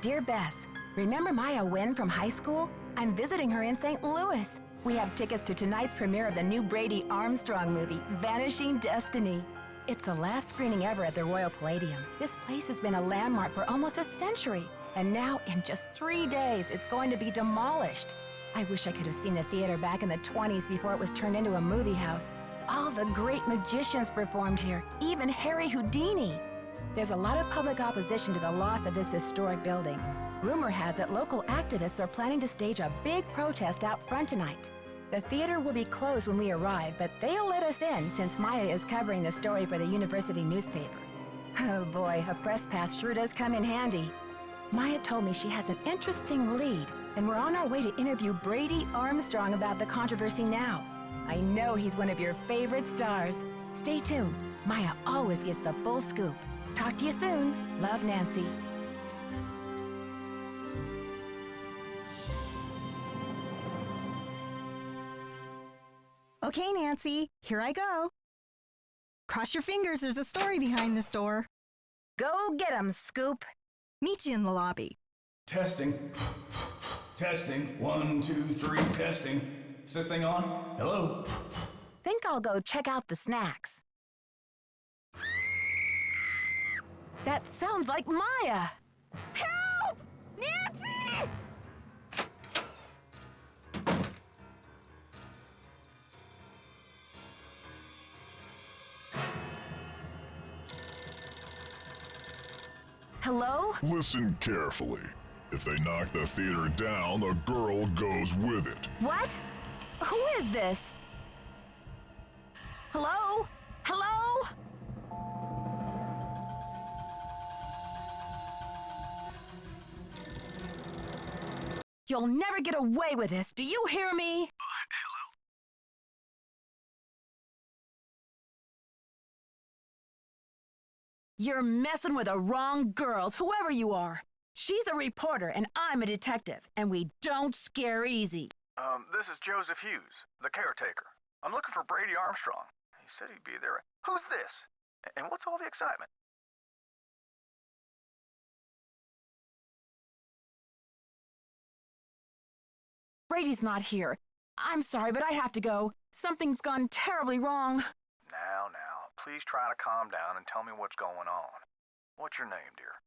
Dear Bess, remember Maya Wynn from high school? I'm visiting her in St. Louis. We have tickets to tonight's premiere of the new Brady Armstrong movie, Vanishing Destiny. It's the last screening ever at the Royal Palladium. This place has been a landmark for almost a century. And now, in just 3 days, it's going to be demolished. I wish I could have seen the theater back in the 20s before it was turned into a movie house. All the great magicians performed here, even Harry Houdini. There's a lot of public opposition to the loss of this historic building. Rumor has it local activists are planning to stage a big protest out front tonight. The theater will be closed when we arrive, but they'll let us in since Maya is covering the story for the university newspaper. Oh boy, a press pass sure does come in handy. Maya told me she has an interesting lead, and we're on our way to interview Brady Armstrong about the controversy now. I know he's one of your favorite stars. Stay tuned. Maya always gets the full scoop. Talk to you soon. Love, Nancy. Okay, Nancy, here I go. Cross your fingers, there's a story behind this door. Go get 'em, Scoop. Meet you in the lobby. Testing. Testing. 1, 2, 3, testing. Is this thing on? Hello? Think I'll go check out the snacks. That sounds like Maya. Help! Nancy! Hello? Listen carefully. If they knock the theater down, the girl goes with it. What? Who is this? Hello? Hello? You'll never get away with this. Do you hear me? Hello? You're messing with the wrong girls, whoever you are. She's a reporter and I'm a detective, and we don't scare easy. This is Joseph Hughes, the caretaker. I'm looking for Brady Armstrong. He said he'd be there. Who's this? And what's all the excitement? Brady's not here. I'm sorry, but I have to go. Something's gone terribly wrong. Now, please try to calm down and tell me what's going on. What's your name, dear?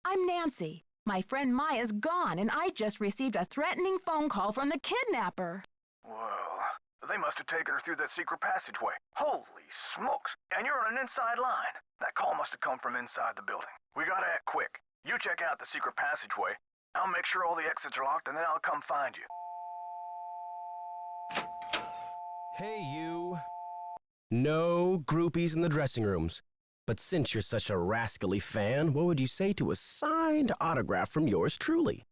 I'm Nancy. My friend Maya's gone, and I just received a threatening phone call from the kidnapper. Well, they must have taken her through that secret passageway. Holy smokes! And you're on an inside line. That call must have come from inside the building. We gotta act quick. You check out the secret passageway. I'll make sure all the exits are locked, and then I'll come find you. Hey, you. No groupies in the dressing rooms. But since you're such a rascally fan, what would you say to a signed autograph from yours truly?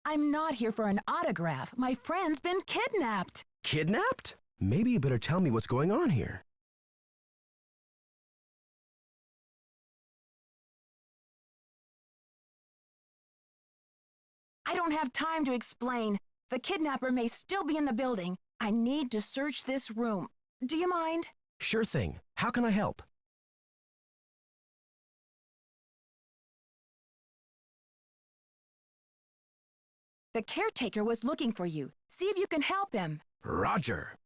I'm not here for an autograph. My friend's been kidnapped. Kidnapped? Maybe you better tell me what's going on here. I don't have time to explain. The kidnapper may still be in the building. I need to search this room. Do you mind? Sure thing. How can I help? The caretaker was looking for you. See if you can help him. Roger.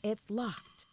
It's locked.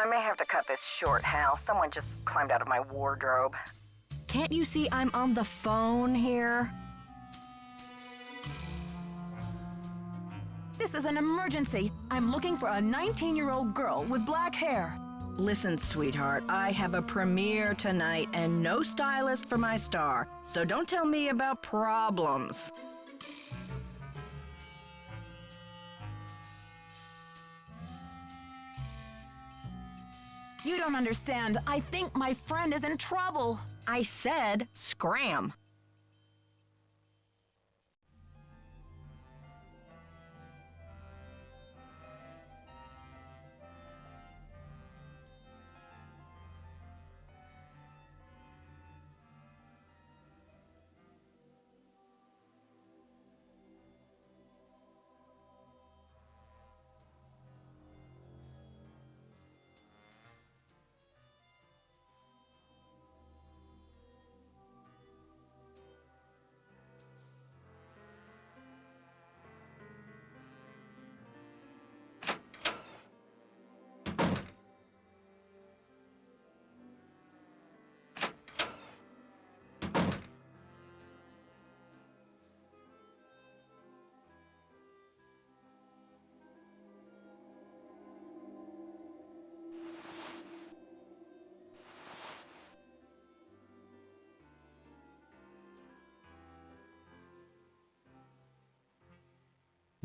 I may have to cut this short, Hal. Someone just climbed out of my wardrobe. Can't you see I'm on the phone here? This is an emergency. I'm looking for a 19-year-old girl with black hair. Listen, sweetheart, I have a premiere tonight and no stylist for my star, so don't tell me about problems. You don't understand. I think my friend is in trouble. I said scram.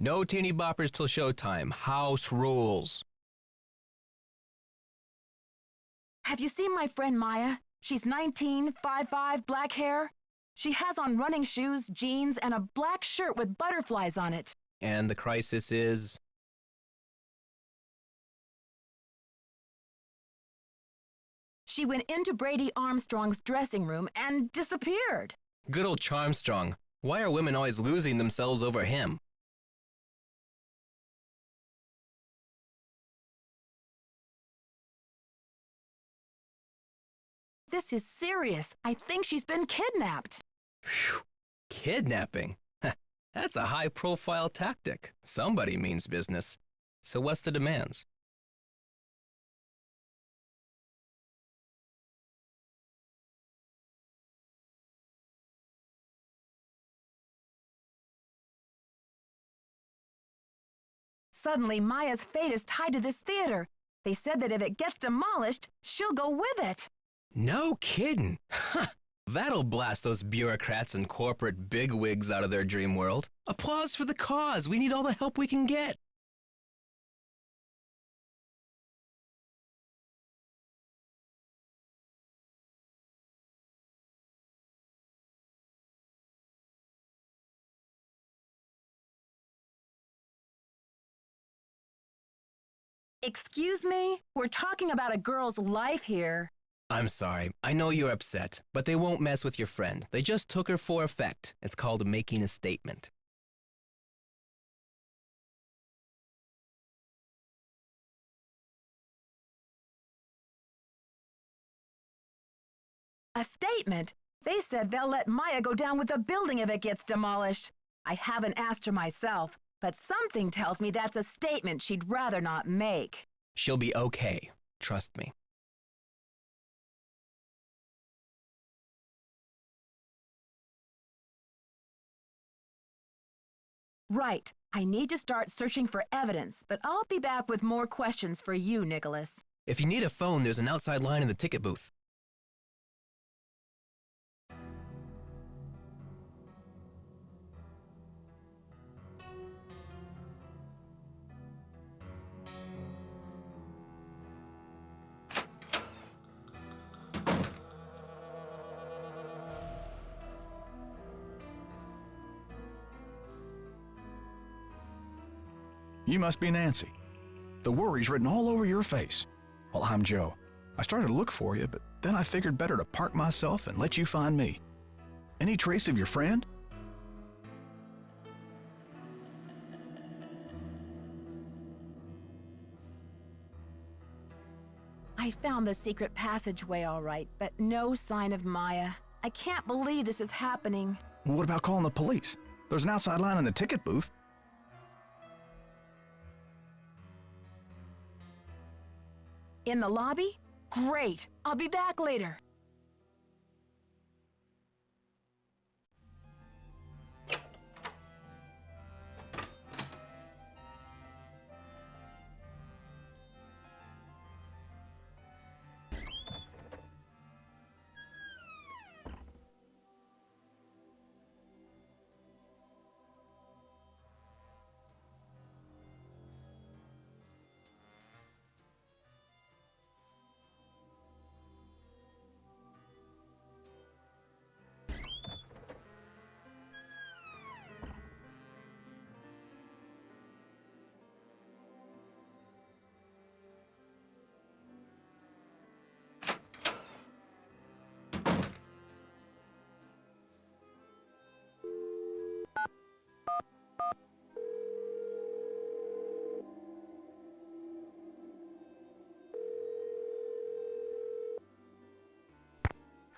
No teeny boppers till showtime. House rules. Have you seen my friend Maya? She's 19, 5'5", black hair. She has on running shoes, jeans, and a black shirt with butterflies on it. And the crisis is... She went into Brady Armstrong's dressing room and disappeared. Good old Charmstrong. Why are women always losing themselves over him? This is serious. I think she's been kidnapped. Phew. Kidnapping? That's a high-profile tactic. Somebody means business. So what's the demands? Suddenly, Maya's fate is tied to this theater. They said that if it gets demolished, she'll go with it. No kidding. That'll blast those bureaucrats and corporate bigwigs out of their dream world. Applause for the cause. We need all the help we can get. Excuse me? We're talking about a girl's life here. I'm sorry. I know you're upset, but they won't mess with your friend. They just took her for effect. It's called making a statement. A statement? They said they'll let Maya go down with the building if it gets demolished. I haven't asked her myself, but something tells me that's a statement she'd rather not make. She'll be okay. Trust me. Right. I need to start searching for evidence, but I'll be back with more questions for you, Nicholas. If you need a phone, there's an outside line in the ticket booth. You must be Nancy. The worry's written all over your face. Well, I'm Joe. I started to look for you, but then I figured better to park myself and let you find me. Any trace of your friend? I found the secret passageway all right, but no sign of Maya. I can't believe this is happening. What about calling the police? There's an outside line in the ticket booth. In the lobby? Great. I'll be back later.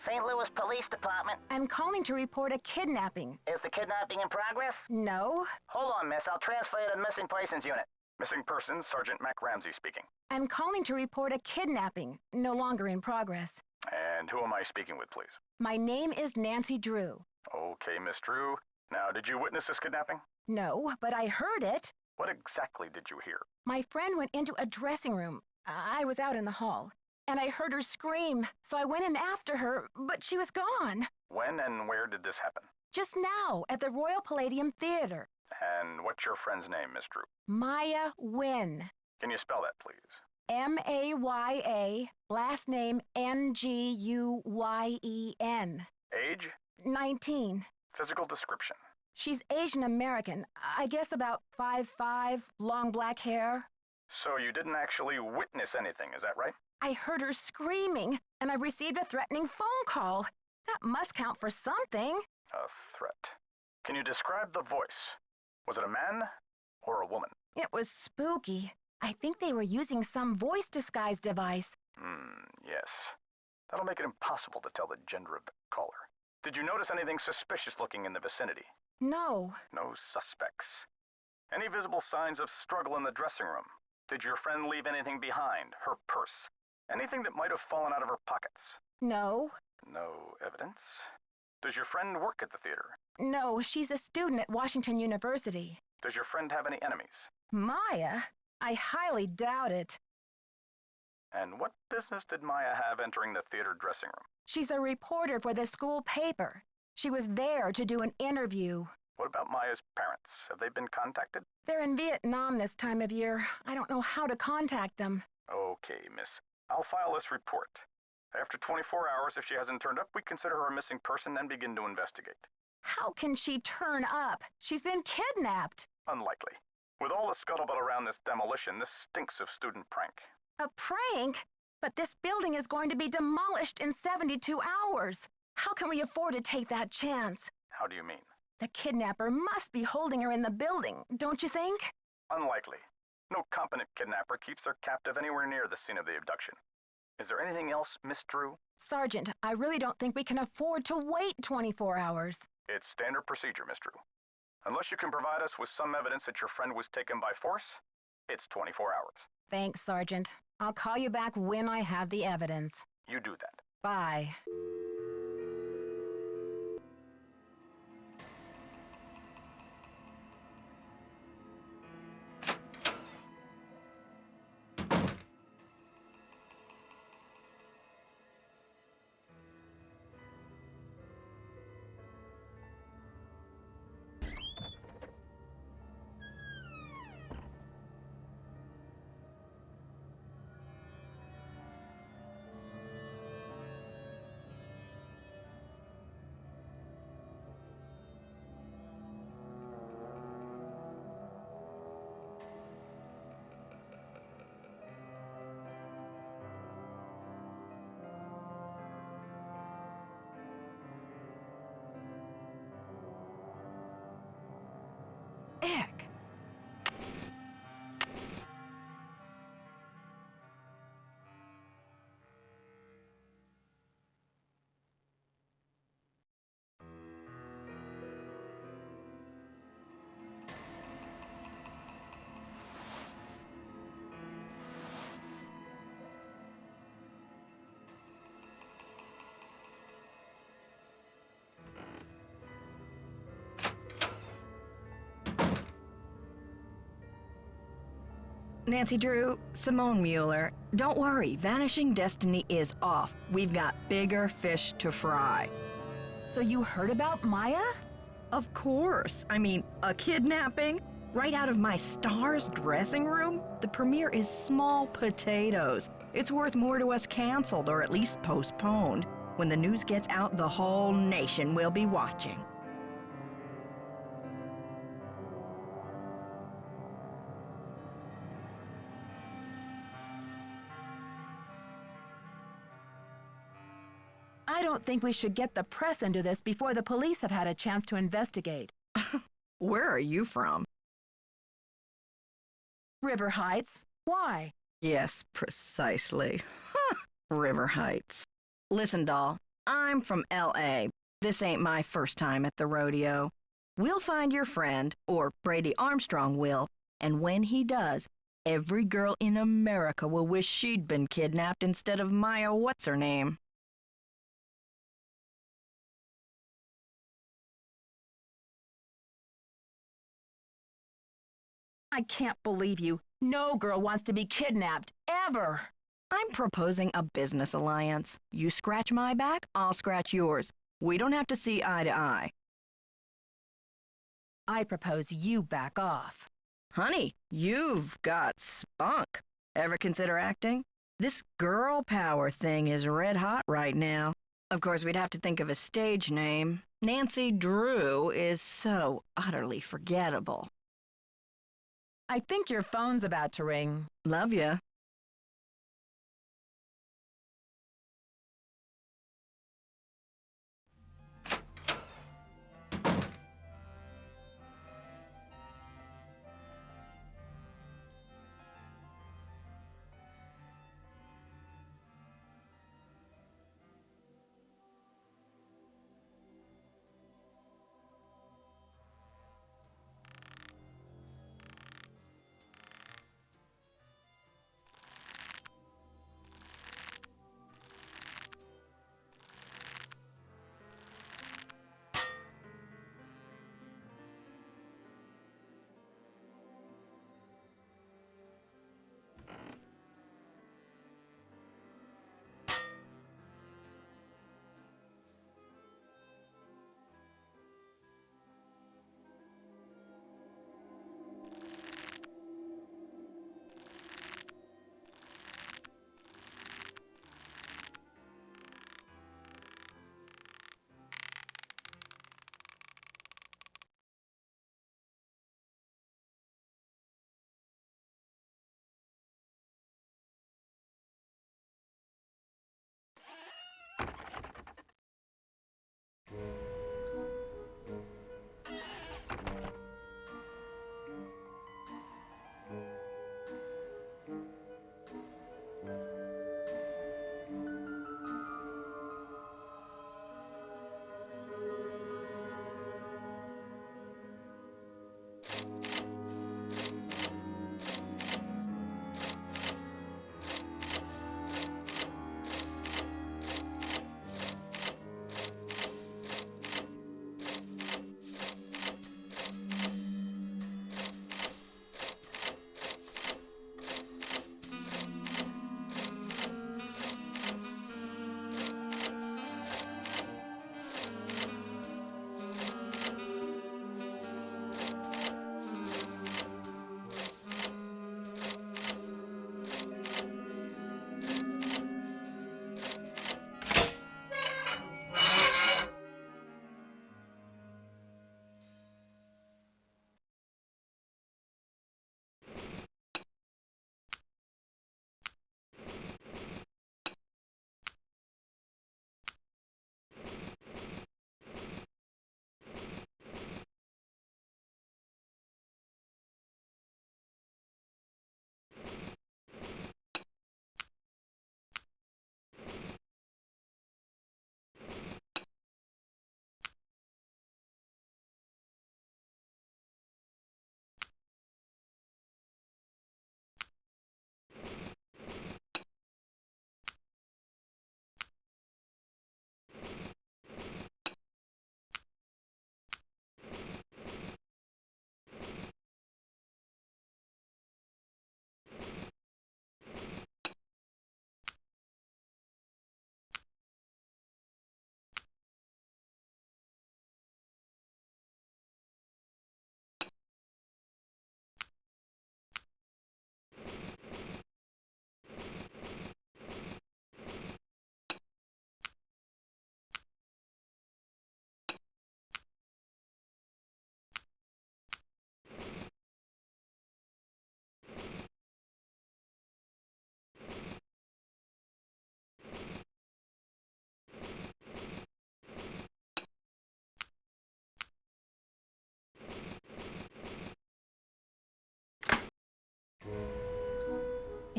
St. Louis Police Department. I'm calling to report a kidnapping. Is the kidnapping in progress? No. Hold on, miss. I'll transfer you to the Missing Persons Unit. Missing persons, Sergeant Mac Ramsey speaking. I'm calling to report a kidnapping, no longer in progress. And who am I speaking with, please? My name is Nancy Drew. Okay, Miss Drew. Now, did you witness this kidnapping? No, but I heard it. What exactly did you hear? My friend went into a dressing room. I was out in the hall. And I heard her scream, so I went in after her, but she was gone. When and where did this happen? Just now, at the Royal Palladium Theater. And what's your friend's name, Miss Drew? Maya Wynn. Can you spell that, please? M-A-Y-A, last name N-G-U-Y-E-N. Age? 19. Physical description? She's Asian American. I guess about 5'5", long black hair. So you didn't actually witness anything, is that right? I heard her screaming, and I received a threatening phone call. That must count for something. A threat. Can you describe the voice? Was it a man or a woman? It was spooky. I think they were using some voice disguise device. Yes. That'll make it impossible to tell the gender of the caller. Did you notice anything suspicious looking in the vicinity? No. No suspects. Any visible signs of struggle in the dressing room? Did your friend leave anything behind? Her purse? Anything that might have fallen out of her pockets? No. No evidence. Does your friend work at the theater? No, she's a student at Washington University. Does your friend have any enemies? Maya? I highly doubt it. And what business did Maya have entering the theater dressing room? She's a reporter for the school paper. She was there to do an interview. What about Maya's parents? Have they been contacted? They're in Vietnam this time of year. I don't know how to contact them. Okay, miss. I'll file this report. After 24 hours, if she hasn't turned up, we consider her a missing person and begin to investigate. How can she turn up? She's been kidnapped. Unlikely. With all the scuttlebutt around this demolition, this stinks of student prank. A prank? But this building is going to be demolished in 72 hours. How can we afford to take that chance? How do you mean? The kidnapper must be holding her in the building, don't you think? Unlikely. No competent kidnapper keeps their captive anywhere near the scene of the abduction. Is there anything else, Miss Drew? Sergeant, I really don't think we can afford to wait 24 hours. It's standard procedure, Miss Drew. Unless you can provide us with some evidence that your friend was taken by force, it's 24 hours. Thanks, Sergeant. I'll call you back when I have the evidence. You do that. Bye. Nancy Drew, Simone Mueller, don't worry, Vanishing Destiny is off. We've got bigger fish to fry. So you heard about Maya? Of course. I mean, a kidnapping? Right out of my star's dressing room? The premiere is small potatoes. It's worth more to us canceled or at least postponed. When the news gets out, the whole nation will be watching. I don't think we should get the press into this before the police have had a chance to investigate. Where are you from? River Heights? Why? Yes, precisely. River Heights. Listen, doll, I'm from L.A. This ain't my first time at the rodeo. We'll find your friend, or Brady Armstrong will, and when he does, every girl in America will wish she'd been kidnapped instead of Maya what's-her-name. I can't believe you. No girl wants to be kidnapped, ever. I'm proposing a business alliance. You scratch my back, I'll scratch yours. We don't have to see eye to eye. I propose you back off. Honey, you've got spunk. Ever consider acting? This girl power thing is red hot right now. Of course, we'd have to think of a stage name. Nancy Drew is so utterly forgettable. I think your phone's about to ring. Love ya.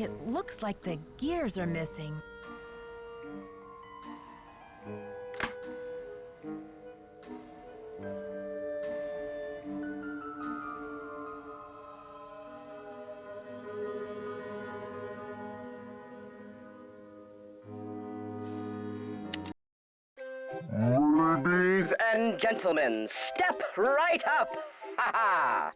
It looks like the gears are missing. Ladies and gentlemen, step right up! Ha ha!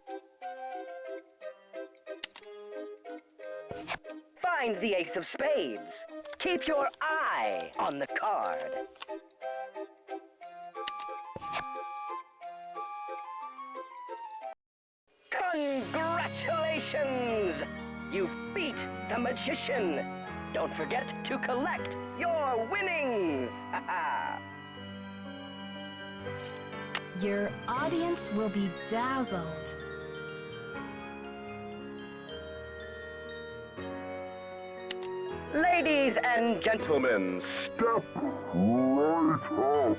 Find the ace of spades. Keep your eye on the card. Congratulations! You beat the magician. Don't forget to collect your winnings. Ha ha! Your audience will be dazzled. Ladies and gentlemen, step right up.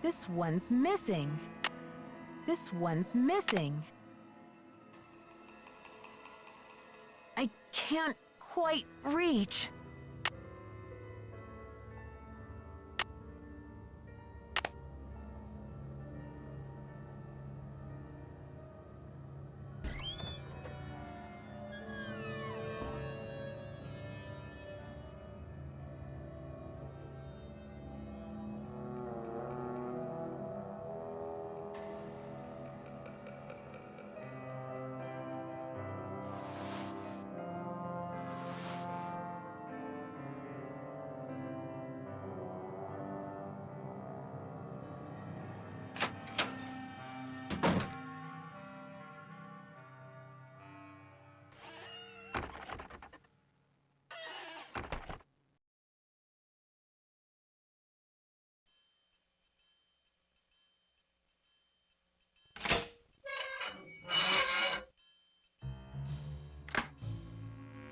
This one's missing. This one's missing. I can't quite reach.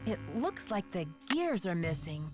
It looks like the gears are missing.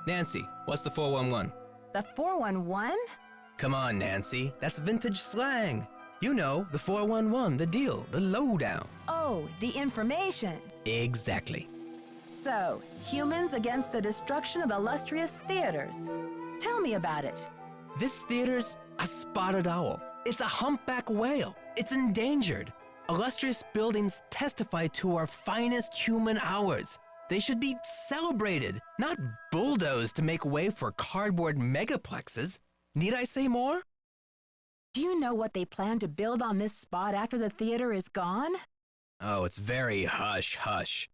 Nancy, what's the 411? The 411? Come on, Nancy. That's vintage slang. You know, the 411, the deal, the lowdown. Oh, the information. Exactly. So, humans against the destruction of illustrious theaters. Tell me about it. This theater's a spotted owl. It's a humpback whale. It's endangered. Illustrious buildings testify to our finest human hours. They should be celebrated, not bulldozed to make way for cardboard megaplexes. Need I say more? Do you know what they plan to build on this spot after the theater is gone? Oh, it's very hush-hush.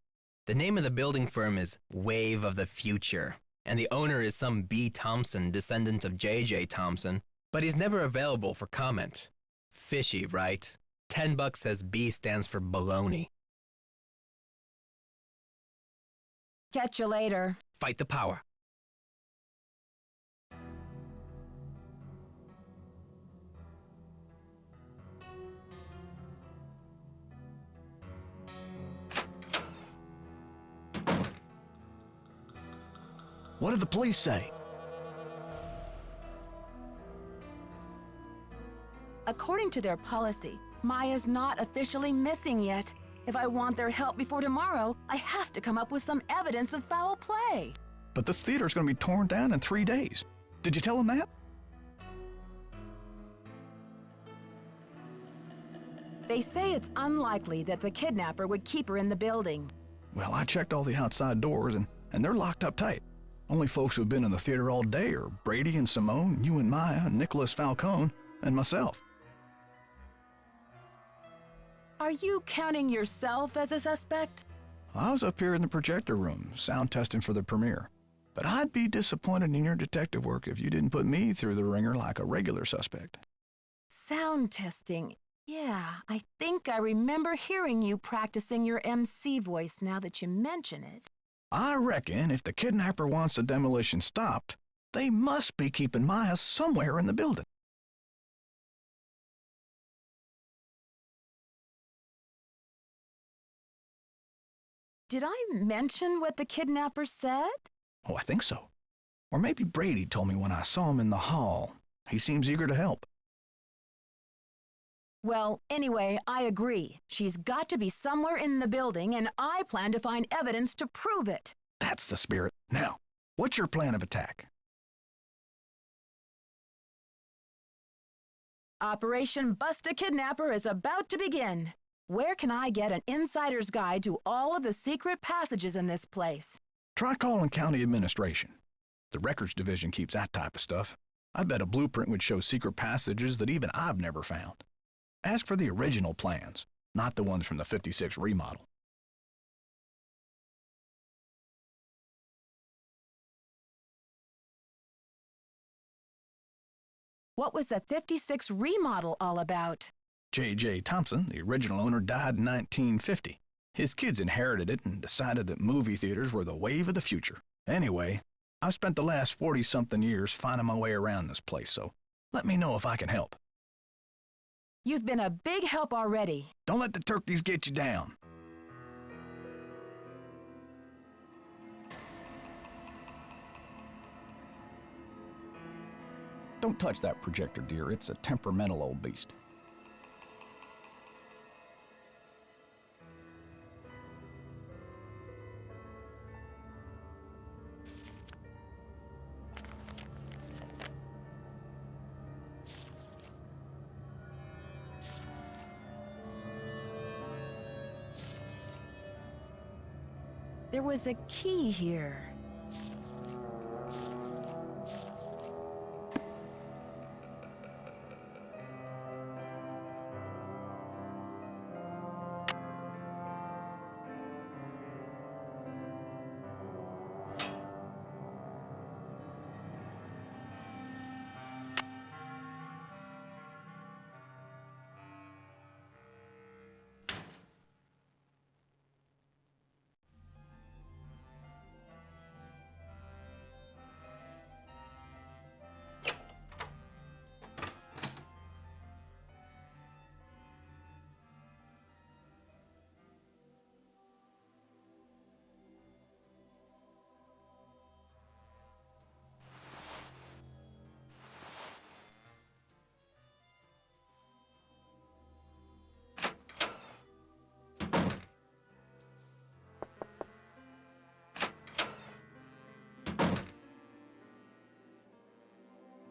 The name of the building firm is Wave of the Future, and the owner is some B. Thompson, descendant of J.J. Thompson, but he's never available for comment. Fishy, right? $10 says B stands for baloney. Catch you later. Fight the power. What did the police say? According to their policy, Maya's not officially missing yet. If I want their help before tomorrow, I have to come up with some evidence of foul play. But this theater's going to be torn down in 3 days. Did you tell them that? They say it's unlikely that the kidnapper would keep her in the building. Well, I checked all the outside doors, and they're locked up tight. Only folks who've been in the theater all day are Brady and Simone, you and Maya, Nicholas Falcone, and myself. Are you counting yourself as a suspect? I was up here in the projector room, sound testing for the premiere. But I'd be disappointed in your detective work if you didn't put me through the ringer like a regular suspect. Sound testing. Yeah, I think I remember hearing you practicing your MC voice now that you mention it. I reckon if the kidnapper wants the demolition stopped, they must be keeping Maya somewhere in the building. Did I mention what the kidnapper said? Oh, I think so. Or maybe Brady told me when I saw him in the hall. He seems eager to help. Well, anyway, I agree. She's got to be somewhere in the building, and I plan to find evidence to prove it. That's the spirit. Now, what's your plan of attack? Operation Bust a Kidnapper is about to begin. Where can I get an insider's guide to all of the secret passages in this place? Try calling county administration. The records division keeps that type of stuff. I bet a blueprint would show secret passages that even I've never found. Ask for the original plans, not the ones from the 56 remodel. What was the 56 remodel all about? J.J. Thompson, the original owner, died in 1950. His kids inherited it and decided that movie theaters were the wave of the future. Anyway, I've spent the last 40-something years finding my way around this place, so let me know if I can help. You've been a big help already. Don't let the turkeys get you down. Don't touch that projector, dear. It's a temperamental old beast. There was a key here.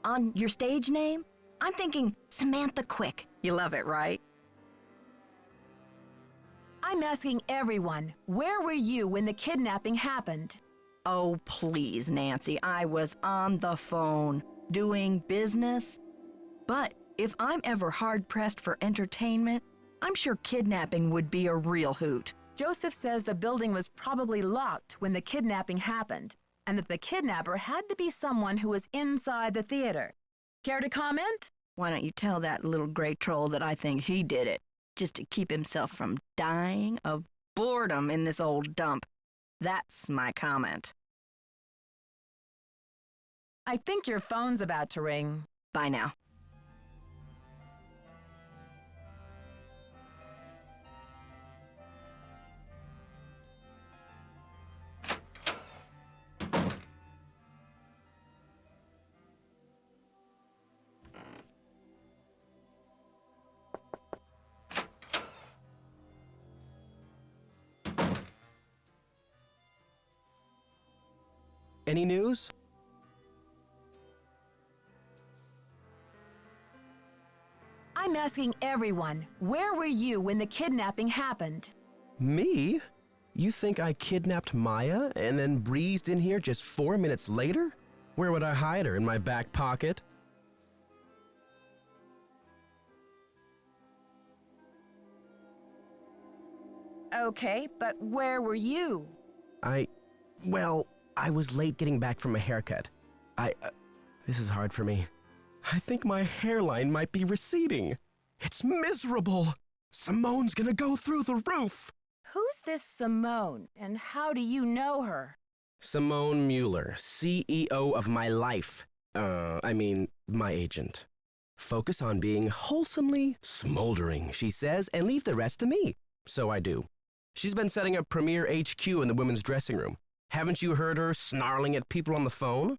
On your stage name? I'm thinking Samantha Quick. You love it, right? I'm asking everyone, where were you when the kidnapping happened? Oh, please, Nancy. I was on the phone, doing business. But if I'm ever hard-pressed for entertainment, I'm sure kidnapping would be a real hoot. Joseph says the building was probably locked when the kidnapping happened, and that the kidnapper had to be someone who was inside the theater. Care to comment? Why don't you tell that little gray troll that I think he did it, just to keep himself from dying of boredom in this old dump. That's my comment. I think your phone's about to ring. Bye now. Any news? I'm asking everyone, where were you when the kidnapping happened? Me? You think I kidnapped Maya and then breezed in here just 4 minutes later? Where would I hide her? In my back pocket? Okay, but where were you? Well, I was late getting back from a haircut. This is hard for me. I think my hairline might be receding. It's miserable. Simone's gonna go through the roof. Who's this Simone, and how do you know her? Simone Mueller, CEO of my life. My agent. Focus on being wholesomely smoldering, she says, and leave the rest to me. So I do. She's been setting up Premier HQ in the women's dressing room. Haven't you heard her snarling at people on the phone?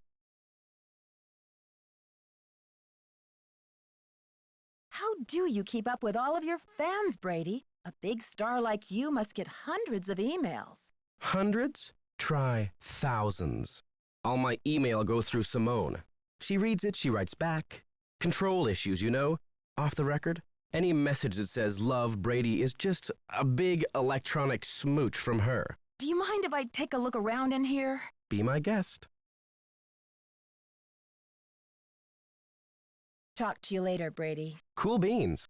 How do you keep up with all of your fans, Brady? A big star like you must get hundreds of emails. Hundreds? Try thousands. All my email go through Simone. She reads it, she writes back. Control issues, you know? Off the record, any message that says love Brady is just a big electronic smooch from her. Do you mind if I take a look around in here? Be my guest. Talk to you later, Brady. Cool beans.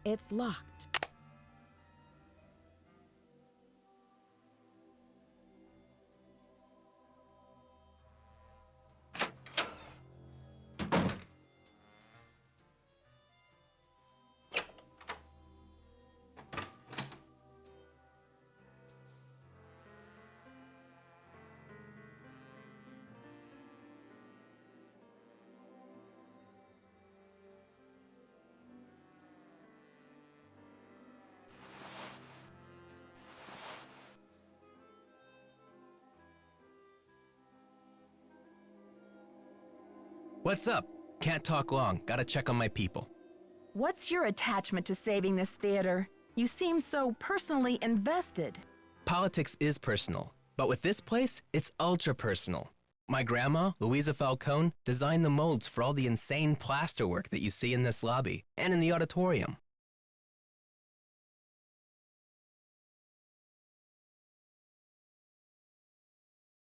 It's locked. What's up? Can't talk long. Gotta check on my people. What's your attachment to saving this theater? You seem so personally invested. Politics is personal, but with this place, it's ultra personal. My grandma, Louisa Falcone, designed the molds for all the insane plasterwork that you see in this lobby and in the auditorium.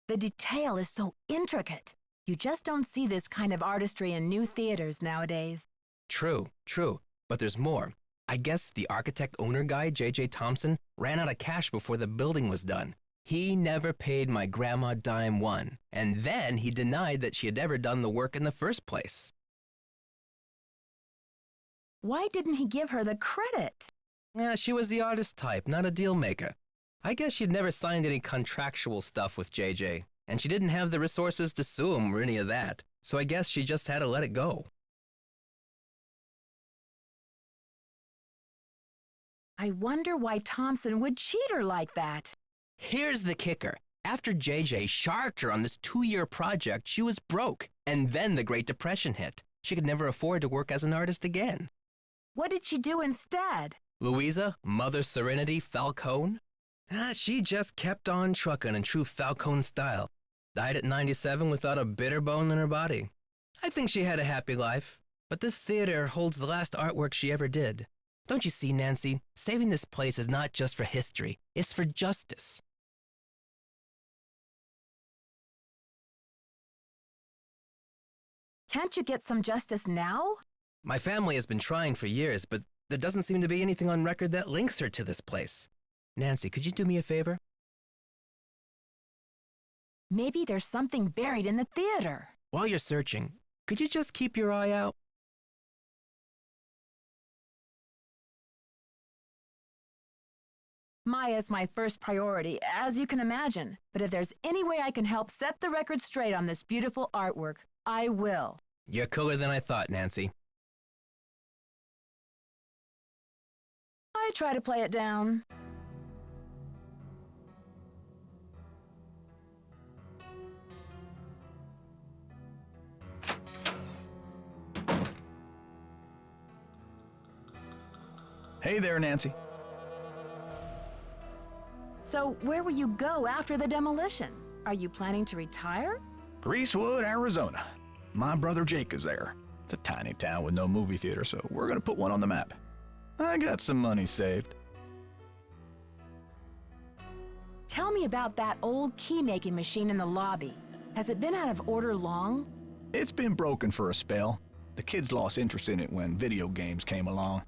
The detail is so intricate. You just don't see this kind of artistry in new theaters nowadays. True, but there's more. I guess the architect-owner guy, J.J. Thompson, ran out of cash before the building was done. He never paid my grandma dime one, and then he denied that she had ever done the work in the first place. Why didn't he give her the credit? She was the artist type, not a deal maker. I guess she'd never signed any contractual stuff with J.J., and she didn't have the resources to sue him or any of that, so I guess she just had to let it go. I wonder why Thompson would cheat her like that. Here's the kicker. After JJ sharked her on this 2-year project, she was broke, and then the Great Depression hit. She could never afford to work as an artist again. What did she do instead? Louisa, Mother Serenity Falcone? She just kept on trucking in true Falcone style. Died at 97 without a bitter bone in her body. I think she had a happy life, but this theater holds the last artwork she ever did. Don't you see, Nancy? Saving this place is not just for history, it's for justice. Can't you get some justice now? My family has been trying for years, but there doesn't seem to be anything on record that links her to this place. Nancy, could you do me a favor? Maybe there's something buried in the theater. While you're searching, could you just keep your eye out? Maya's my first priority, as you can imagine. But if there's any way I can help set the record straight on this beautiful artwork, I will. You're cooler than I thought, Nancy. I try to play it down. Hey there, Nancy. So where will you go after the demolition? Are you planning to retire? Greasewood, Arizona. My brother Jake is there. It's a tiny town with no movie theater, so we're gonna put one on the map. I got some money saved. Tell me about that old key-making machine in the lobby. Has it been out of order long? It's been broken for a spell. The kids lost interest in it when video games came along.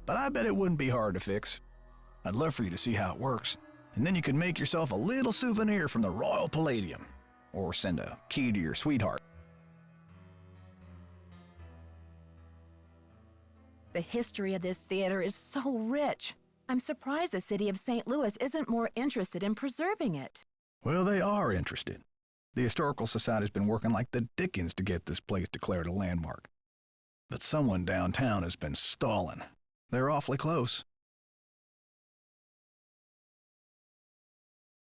But I bet it wouldn't be hard to fix. I'd love for you to see how it works. And then you could make yourself a little souvenir from the Royal Palladium. Or send a key to your sweetheart. The history of this theater is so rich. I'm surprised the city of St. Louis isn't more interested in preserving it. Well, they are interested. The Historical Society's been working like the dickens to get this place declared a landmark. But someone downtown has been stalling. They're awfully close.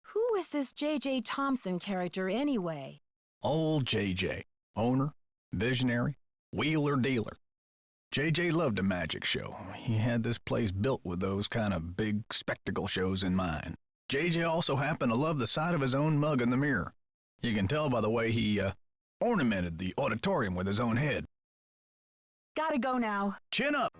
Who is this J.J. Thompson character anyway? Old J.J., owner, visionary, wheeler dealer. J.J. loved a magic show. He had this place built with those kind of big spectacle shows in mind. J.J. also happened to love the sight of his own mug in the mirror. You can tell by the way he ornamented the auditorium with his own head. Gotta go now. Chin up!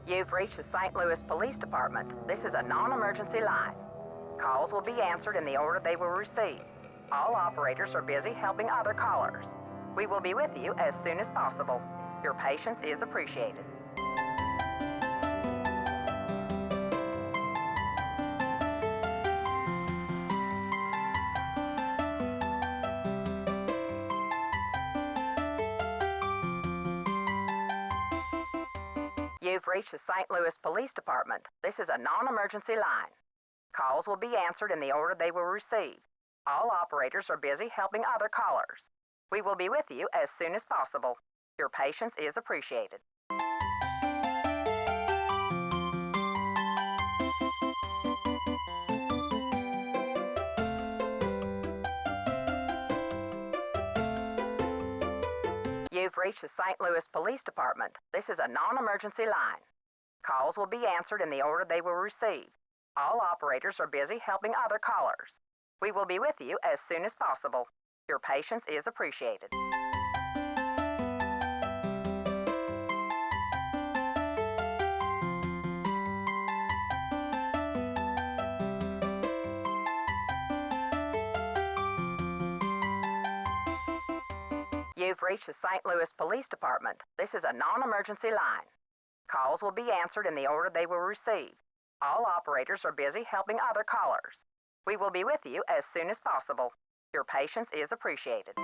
You've reached the St. Louis Police Department. This is a non-emergency line. Calls will be answered in the order they will receive. All operators are busy helping other callers. We will be with you as soon as possible. Your patience is appreciated. You've reached the St. Louis Police Department. This is a non-emergency line. Calls will be answered in the order they will receive. All operators are busy helping other callers. We will be with you as soon as possible. Your patience is appreciated. You've reached the St. Louis Police Department. This is a non-emergency line. Calls will be answered in the order they will receive. All operators are busy helping other callers. We will be with you as soon as possible. Your patience is appreciated. You've reached the St. Louis Police Department. This is a non-emergency line. Calls will be answered in the order they will receive. All operators are busy helping other callers. We will be with you as soon as possible. Your patience is appreciated.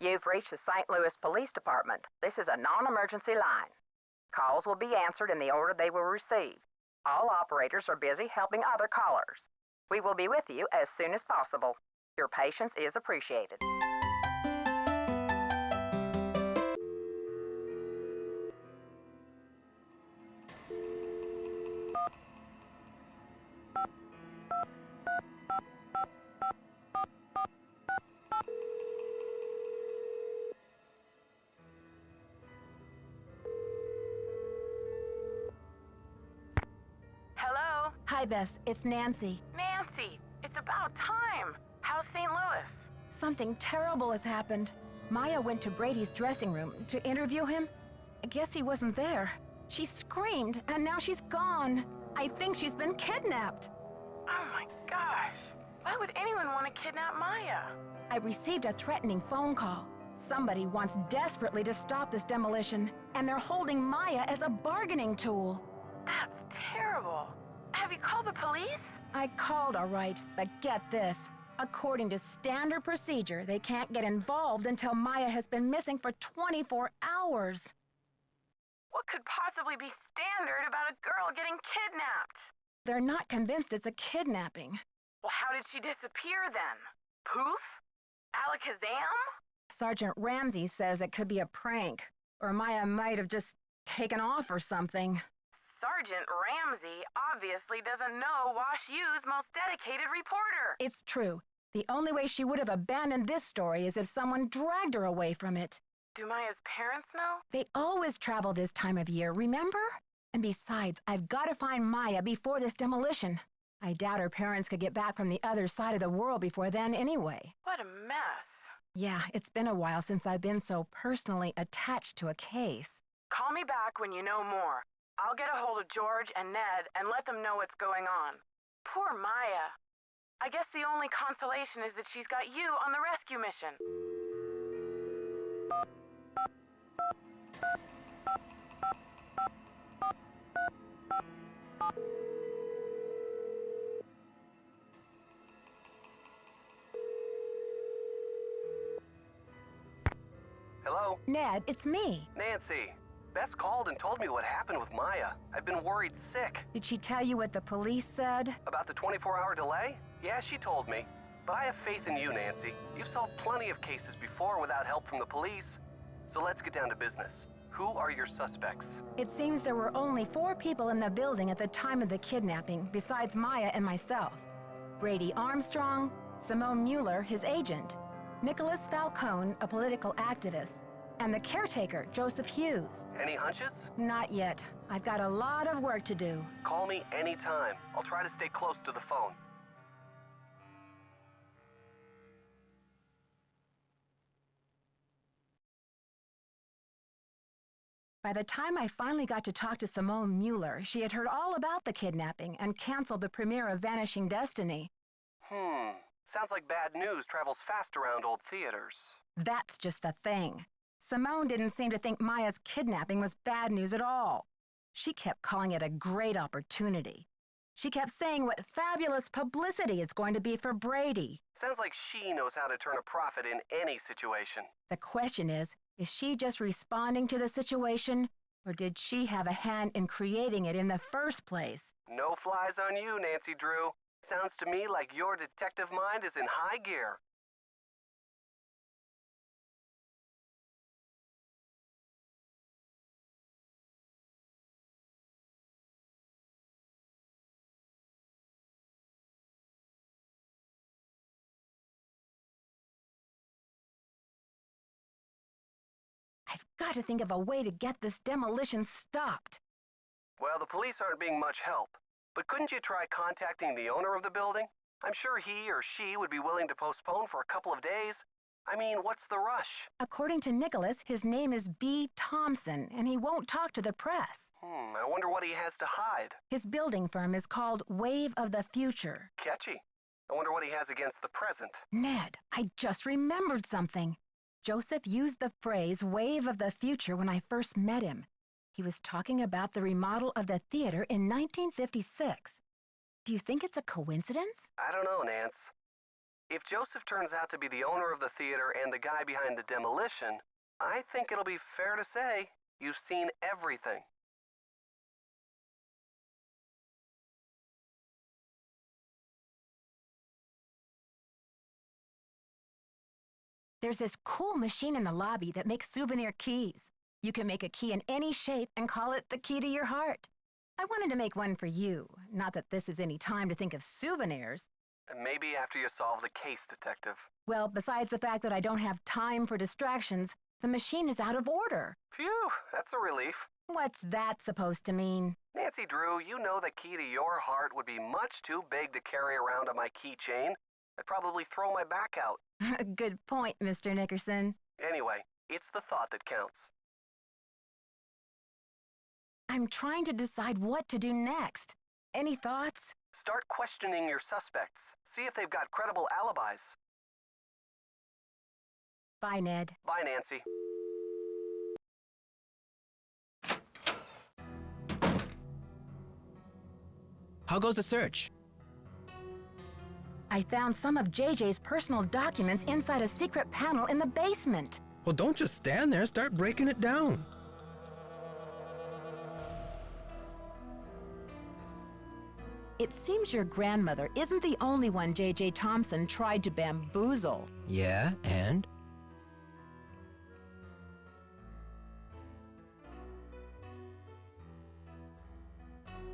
You've reached the St. Louis Police Department. This is a non-emergency line. Calls will be answered in the order they will receive. All operators are busy helping other callers. We will be with you as soon as possible. Your patience is appreciated. Hello? Hi, Bess. It's Nancy. Nancy, it's about time. How's St. Louis? Something terrible has happened. Maya went to Brady's dressing room to interview him. I guess he wasn't there. She screamed, and now she's gone. I think she's been kidnapped. Oh my gosh. Why would anyone want to kidnap Maya? I received a threatening phone call. Somebody wants desperately to stop this demolition, and they're holding Maya as a bargaining tool. That's terrible. Have you called the police? I called, all right, but get this. According to standard procedure, they can't get involved until Maya has been missing for 24 hours. What could possibly be standard about a girl getting kidnapped? They're not convinced it's a kidnapping. Well, how did she disappear then? Poof? Alakazam? Sergeant Ramsey says it could be a prank, or Maya might have just taken off or something. Sergeant Ramsey obviously doesn't know Wash U's most dedicated reporter. It's true. The only way she would have abandoned this story is if someone dragged her away from it. Do Maya's parents know? They always travel this time of year, remember? And besides, I've got to find Maya before this demolition. I doubt her parents could get back from the other side of the world before then anyway. What a mess. Yeah, it's been a while since I've been so personally attached to a case. Call me back when you know more. I'll get a hold of George and Ned and let them know what's going on. Poor Maya. I guess the only consolation is that she's got you on the rescue mission. Hello? Ned, it's me. Nancy. Bess called and told me what happened with Maya. I've been worried sick. Did she tell you what the police said? About the 24-hour delay? Yeah, she told me. But I have faith in you, Nancy. You've solved plenty of cases before without help from the police. So let's get down to business. Who are your suspects? It seems there were only 4 people in the building at the time of the kidnapping, besides Maya and myself. Brady Armstrong, Simone Mueller, his agent, Nicholas Falcone, a political activist, and the caretaker, Joseph Hughes. Any hunches? Not yet. I've got a lot of work to do. Call me anytime. I'll try to stay close to the phone. By the time I finally got to talk to Simone Mueller, she had heard all about the kidnapping and canceled the premiere of Vanishing Destiny. Sounds like bad news travels fast around old theaters. That's just the thing. Simone didn't seem to think Maya's kidnapping was bad news at all. She kept calling it a great opportunity. She kept saying what fabulous publicity it's going to be for Brady. Sounds like she knows how to turn a profit in any situation. The question is she just responding to the situation, or did she have a hand in creating it in the first place? No flies on you, Nancy Drew. Sounds to me like your detective mind is in high gear. I've got to think of a way to get this demolition stopped. Well, the police aren't being much help. But couldn't you try contacting the owner of the building? I'm sure he or she would be willing to postpone for a couple of days. I mean, what's the rush? According to Nicholas, his name is B. Thompson, and he won't talk to the press. I wonder what he has to hide. His building firm is called Wave of the Future. Catchy. I wonder what he has against the present. Ned, I just remembered something. Joseph used the phrase Wave of the Future when I first met him. He was talking about the remodel of the theater in 1956. Do you think it's a coincidence? I don't know, Nance. If Joseph turns out to be the owner of the theater and the guy behind the demolition, I think it'll be fair to say you've seen everything. There's this cool machine in the lobby that makes souvenir keys. You can make a key in any shape and call it the key to your heart. I wanted to make one for you. Not that this is any time to think of souvenirs. Maybe after you solve the case, Detective. Well, besides the fact that I don't have time for distractions, the machine is out of order. Phew, that's a relief. What's that supposed to mean? Nancy Drew, you know the key to your heart would be much too big to carry around on my keychain. I'd probably throw my back out. Good point, Mr. Nickerson. Anyway, it's the thought that counts. I'm trying to decide what to do next. Any thoughts? Start questioning your suspects. See if they've got credible alibis. Bye, Ned. Bye, Nancy. How goes the search? I found some of JJ's personal documents inside a secret panel in the basement. Well, don't just stand there. Start breaking it down. It seems your grandmother isn't the only one JJ Thompson tried to bamboozle. Yeah, and?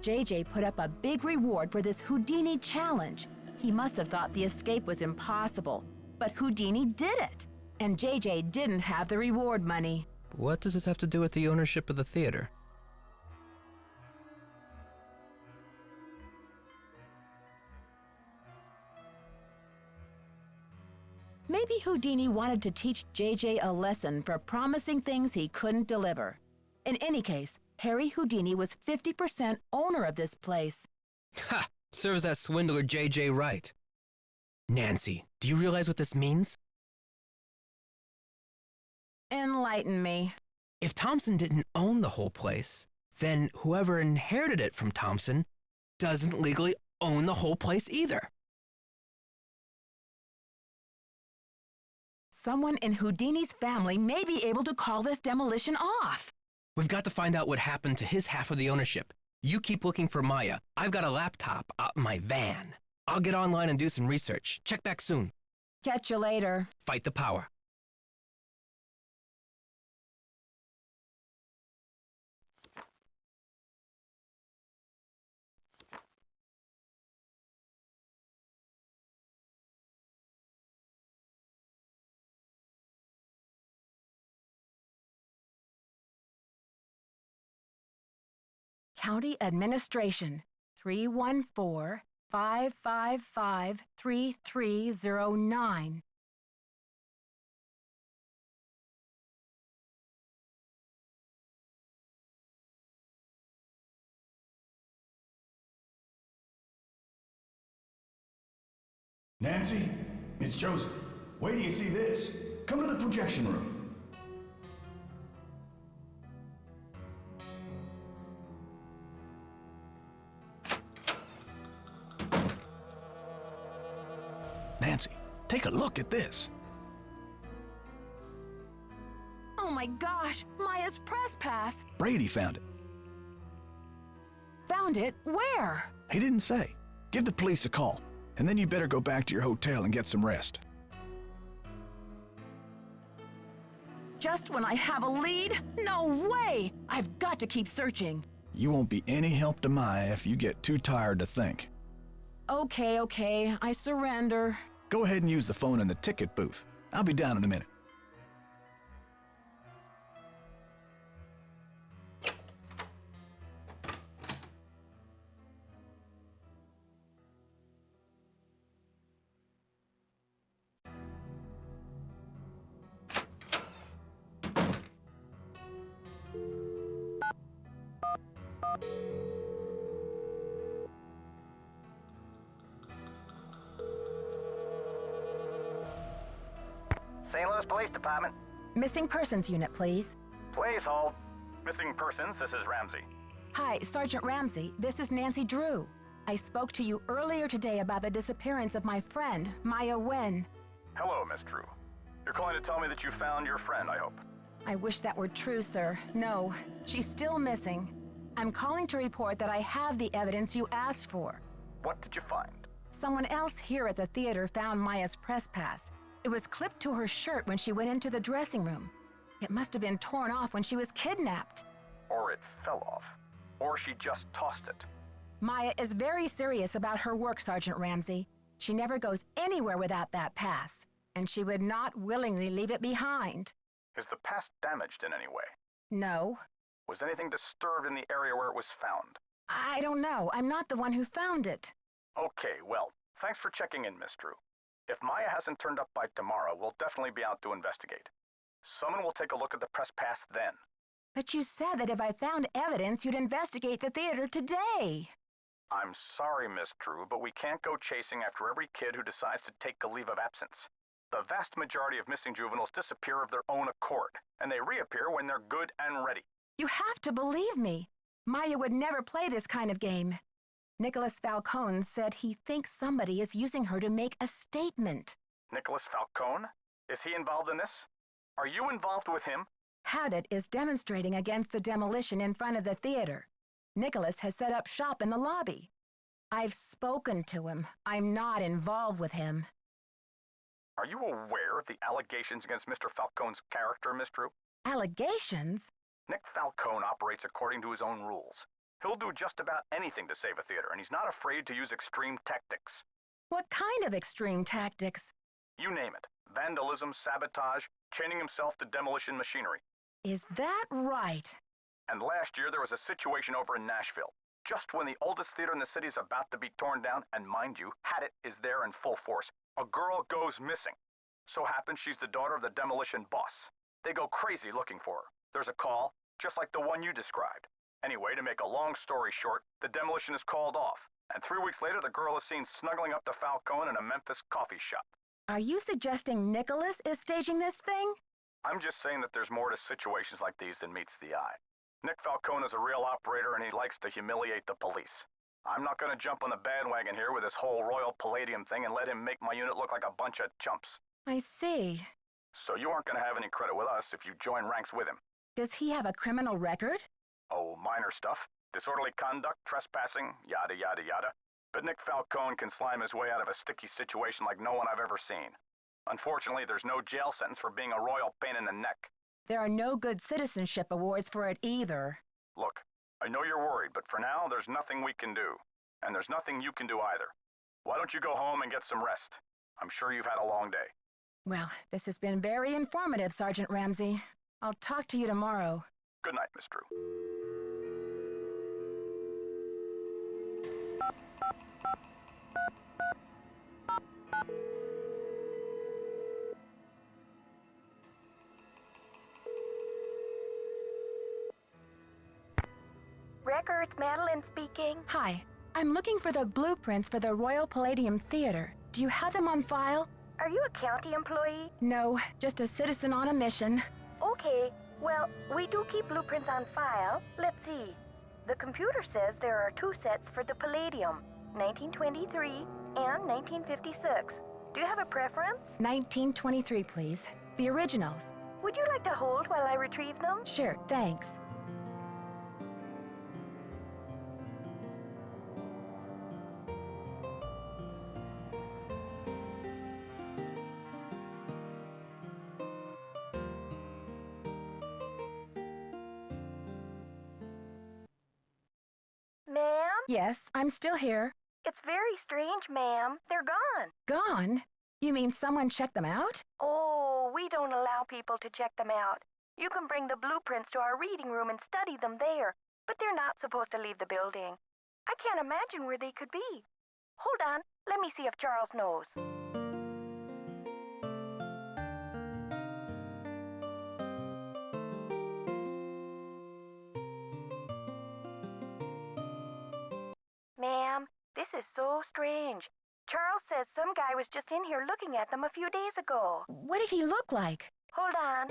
JJ put up a big reward for this Houdini challenge. He must have thought the escape was impossible, but Houdini did it. And JJ didn't have the reward money. What does this have to do with the ownership of the theater? Maybe Maybe Houdini wanted to teach JJ a lesson for promising things he couldn't deliver. In any case, Harry Houdini was 50% owner of this place. Ha! Serves that swindler JJ right. Nancy, do you realize what this means? Enlighten me. If Thompson didn't own the whole place, then whoever inherited it from Thompson doesn't legally own the whole place either. Someone in Houdini's family may be able to call this demolition off. We've got to find out what happened to his half of the ownership. You keep looking for Maya. I've got a laptop out in my van. I'll get online and do some research. Check back soon. Catch you later. Fight the power. County Administration, 314-555-3309. Nancy, it's Joseph. Wait till you see this. Come to the projection room. Nancy, take a look at this. Oh my gosh, Maya's press pass. Brady found it. Found it? Where? He didn't say. Give the police a call, and then you better go back to your hotel and get some rest. Just when I have a lead? No way! I've got to keep searching. You won't be any help to Maya if you get too tired to think. Okay, I surrender. Go ahead and use the phone in the ticket booth. I'll be down in a minute. St. Louis Police Department. Missing persons unit, please. Please hold. Missing persons, this is Ramsey. Hi, Sergeant Ramsey. This is Nancy Drew. I spoke to you earlier today about the disappearance of my friend, Maya Wen. Hello, Miss Drew. You're calling to tell me that you found your friend, I hope. I wish that were true, sir. No, she's still missing. I'm calling to report that I have the evidence you asked for. What did you find? Someone else here at the theater found Maya's press pass. It was clipped to her shirt when she went into the dressing room. It must have been torn off when she was kidnapped. Or it fell off. Or she just tossed it. Maya is very serious about her work, Sergeant Ramsey. She never goes anywhere without that pass, and she would not willingly leave it behind. Is the pass damaged in any way? No. Was anything disturbed in the area where it was found? I don't know. I'm not the one who found it. Okay, well, thanks for checking in, Miss Drew. If Maya hasn't turned up by tomorrow, we'll definitely be out to investigate. Someone will take a look at the press pass then. But you said that if I found evidence, you'd investigate the theater today. I'm sorry, Miss Drew, but we can't go chasing after every kid who decides to take a leave of absence. The vast majority of missing juveniles disappear of their own accord, and they reappear when they're good and ready. You have to believe me. Maya would never play this kind of game. Nicholas Falcone said he thinks somebody is using her to make a statement. Nicholas Falcone? Is he involved in this? Are you involved with him? Haddett is demonstrating against the demolition in front of the theater. Nicholas has set up shop in the lobby. I've spoken to him. I'm not involved with him. Are you aware of the allegations against Mr. Falcone's character, Miss Drew? Allegations? Nick Falcone operates according to his own rules. He'll do just about anything to save a theater, and he's not afraid to use extreme tactics. What kind of extreme tactics? You name it. Vandalism, sabotage, chaining himself to demolition machinery. Is that right? And last year there was a situation over in Nashville. Just when the oldest theater in the city is about to be torn down, and mind you, Haddett is there in full force, a girl goes missing. So happens she's the daughter of the demolition boss. They go crazy looking for her. There's a call, just like the one you described. Anyway, to make a long story short, the demolition is called off. And 3 weeks later, the girl is seen snuggling up to Falcone in a Memphis coffee shop. Are you suggesting Nicholas is staging this thing? I'm just saying that there's more to situations like these than meets the eye. Nick Falcone is a real operator and he likes to humiliate the police. I'm not going to jump on the bandwagon here with this whole Royal Palladium thing and let him make my unit look like a bunch of chumps. I see. So you aren't going to have any credit with us if you join ranks with him. Does he have a criminal record? Oh, minor stuff. Disorderly conduct, trespassing, yada yada yada. But Nick Falcone can slime his way out of a sticky situation like no one I've ever seen. Unfortunately, there's no jail sentence for being a royal pain in the neck. There are no good citizenship awards for it either. Look, I know you're worried, but for now, there's nothing we can do. And there's nothing you can do either. Why don't you go home and get some rest? I'm sure you've had a long day. Well, this has been very informative, Sergeant Ramsey. I'll talk to you tomorrow. Good night, Miss Drew. Records, Madeline speaking. Hi, I'm looking for the blueprints for the Royal Palladium Theater. Do you have them on file? Are you a county employee? No, just a citizen on a mission. Okay, well, we do keep blueprints on file. Let's see. The computer says there are 2 sets for the Palladium, 1923 and 1956. Do you have a preference? 1923, please. The originals. Would you like to hold while I retrieve them? Sure, thanks. Ma'am? Yes, I'm still here. It's very strange, ma'am. They're gone. Gone? You mean someone checked them out? Oh, we don't allow people to check them out. You can bring the blueprints to our reading room and study them there, but they're not supposed to leave the building. I can't imagine where they could be. Hold on, let me see if Charles knows. Ma'am, this is so strange. Charles says some guy was just in here looking at them a few days ago. What did he look like? Hold on.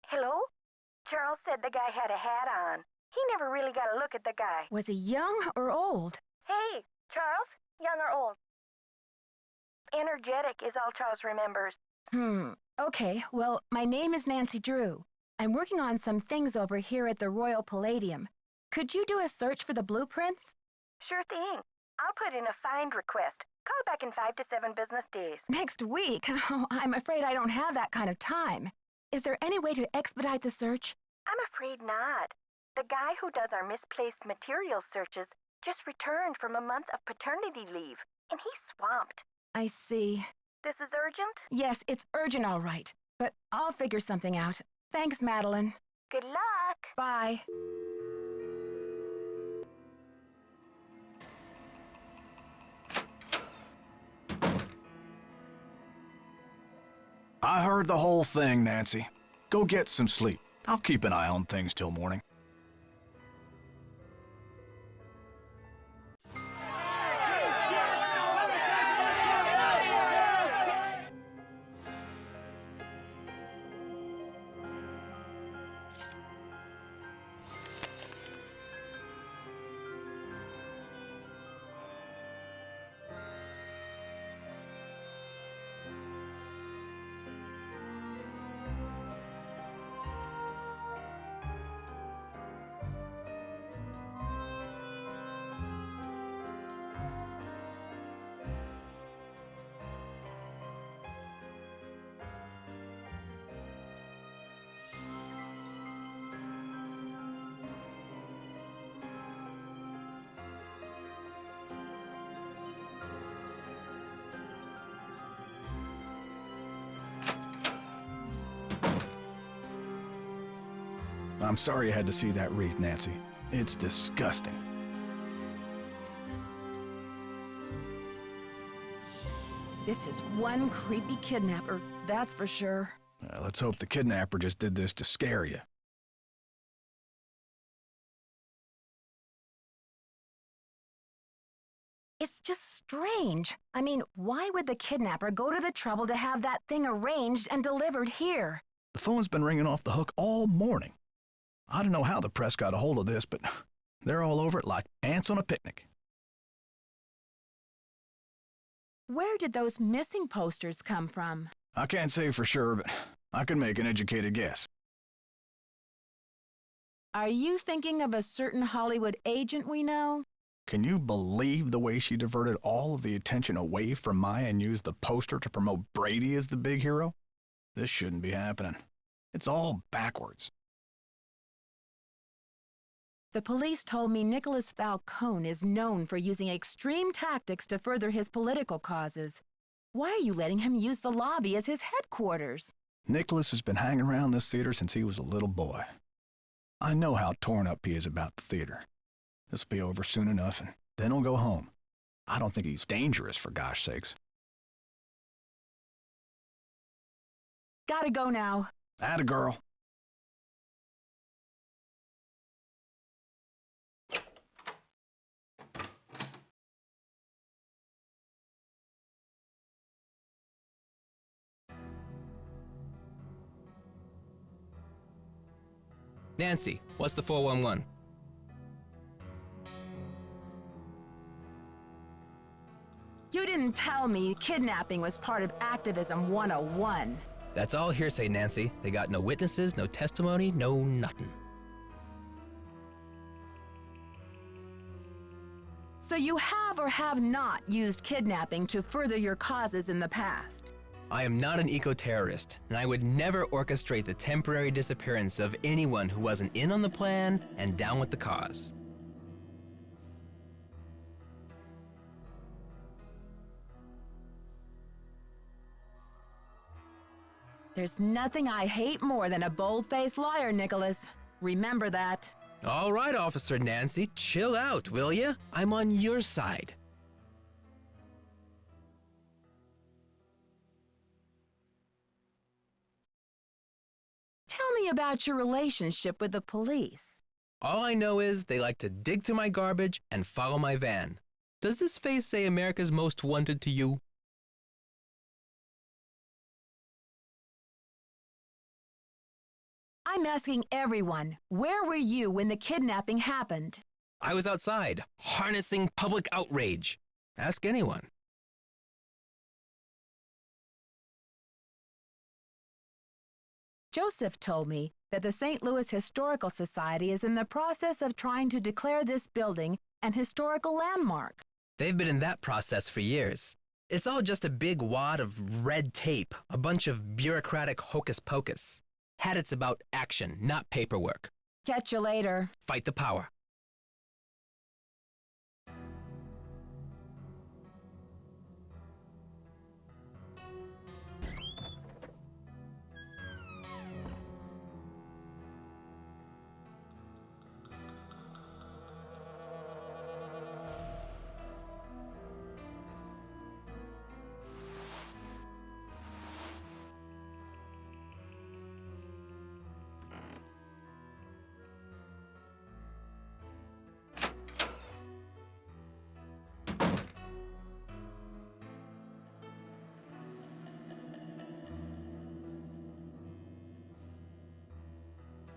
Hello? Charles said the guy had a hat on. He never really got a look at the guy. Was he young or old? Hey, Charles? Young or old? Energetic is all Charles remembers. Okay, well, my name is Nancy Drew. I'm working on some things over here at the Royal Palladium. Could you do a search for the blueprints? Sure thing. I'll put in a find request. Call back in 5 to 7 business days. Next week? Oh, I'm afraid I don't have that kind of time. Is there any way to expedite the search? I'm afraid not. The guy who does our misplaced material searches just returned from a month of paternity leave, and he's swamped. I see. This is urgent? Yes, it's urgent, all right. But I'll figure something out. Thanks, Madeline. Good luck. Bye. I heard the whole thing, Nancy. Go get some sleep. I'll keep an eye on things till morning. I'm sorry you had to see that wreath, Nancy. It's disgusting. This is one creepy kidnapper, that's for sure. Let's hope the kidnapper just did this to scare you. It's just strange. I mean, why would the kidnapper go to the trouble to have that thing arranged and delivered here? The phone's been ringing off the hook all morning. I don't know how the press got a hold of this, but they're all over it like ants on a picnic. Where did those missing posters come from? I can't say for sure, but I can make an educated guess. Are you thinking of a certain Hollywood agent we know? Can you believe the way she diverted all of the attention away from Maya and used the poster to promote Brady as the big hero? This shouldn't be happening. It's all backwards. The police told me Nicholas Falcone is known for using extreme tactics to further his political causes. Why are you letting him use the lobby as his headquarters? Nicholas has been hanging around this theater since he was a little boy. I know how torn up he is about the theater. This will be over soon enough, and then he'll go home. I don't think he's dangerous, for gosh sakes. Gotta go now. Atta girl. Nancy, what's the 411? You didn't tell me kidnapping was part of Activism 101. That's all hearsay, Nancy. They got no witnesses, no testimony, no nothing. So you have or have not used kidnapping to further your causes in the past? I am not an eco-terrorist, and I would never orchestrate the temporary disappearance of anyone who wasn't in on the plan and down with the cause. There's nothing I hate more than a bold-faced liar, Nicholas. Remember that. All right, Officer Nancy, chill out, will ya? I'm on your side. Tell me about your relationship with the police. All I know is they like to dig through my garbage and follow my van. Does this face say America's Most Wanted to you? I'm asking everyone, where were you when the kidnapping happened? I was outside, harnessing public outrage. Ask anyone. Joseph told me that the St. Louis Historical Society is in the process of trying to declare this building an historical landmark. They've been in that process for years. It's all just a big wad of red tape, a bunch of bureaucratic hocus pocus. Had it's about action, not paperwork. Catch you later. Fight the power.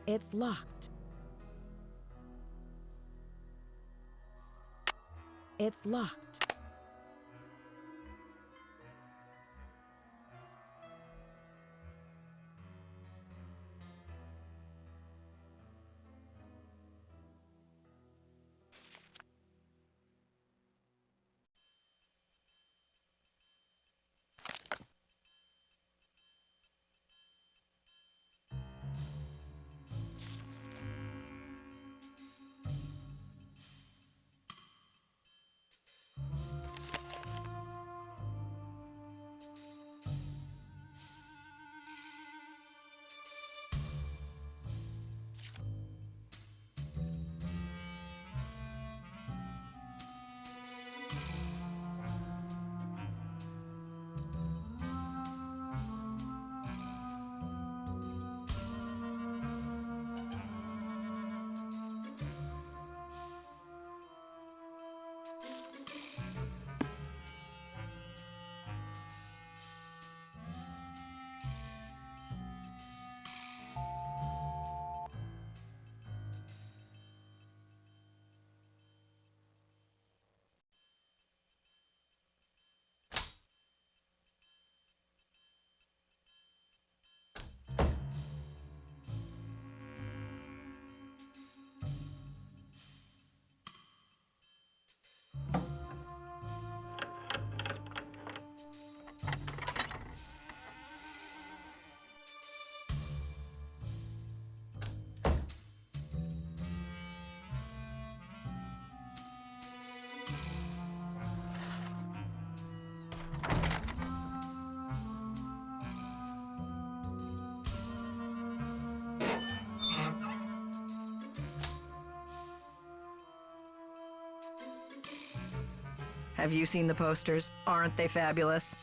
It's locked. It's locked. Have you seen the posters? Aren't they fabulous?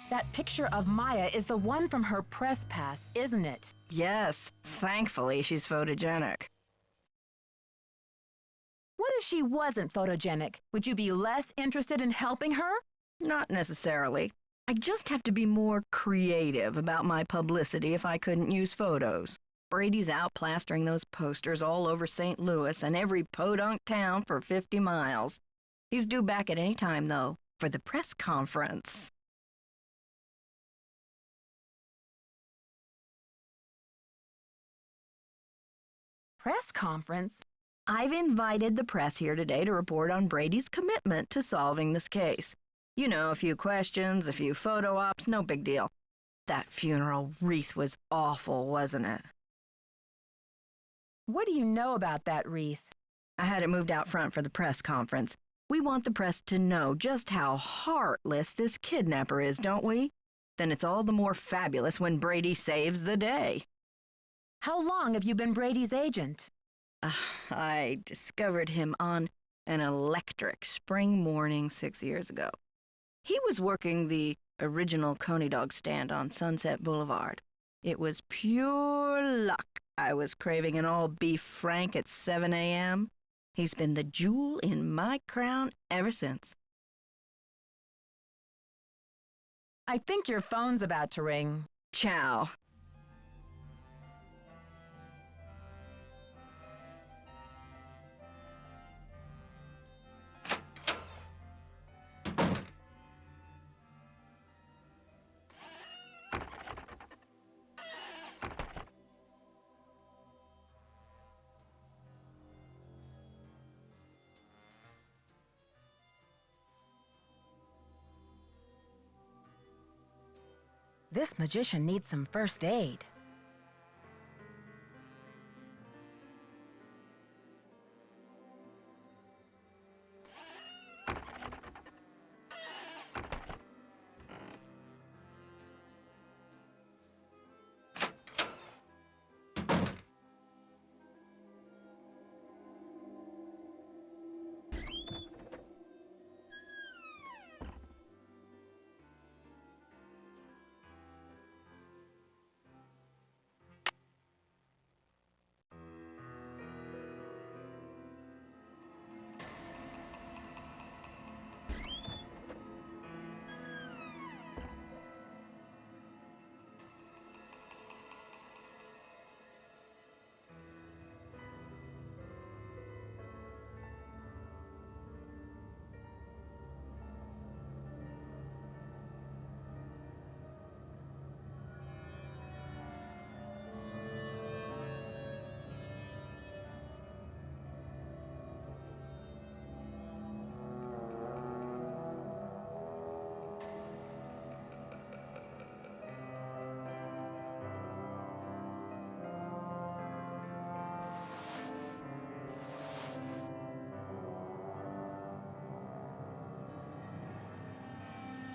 That picture of Maya is the one from her press pass, isn't it? Yes, thankfully she's photogenic. What if she wasn't photogenic? Would you be less interested in helping her? Not necessarily. I just have to be more creative about my publicity if I couldn't use photos. Brady's out plastering those posters all over St. Louis and every podunk town for 50 miles. He's due back at any time, though, for the press conference. Press conference? I've invited the press here today to report on Brady's commitment to solving this case. You know, a few questions, a few photo ops, no big deal. That funeral wreath was awful, wasn't it? What do you know about that wreath? I had it moved out front for the press conference. We want the press to know just how heartless this kidnapper is, don't we? Then it's all the more fabulous when Brady saves the day. How long have you been Brady's agent? I discovered him on an electric spring morning 6 years ago. He was working the original Coney Dog stand on Sunset Boulevard. It was pure luck I was craving an all-beef frank at 7 a.m. He's been the jewel in my crown ever since. I think your phone's about to ring. Ciao. This magician needs some first aid.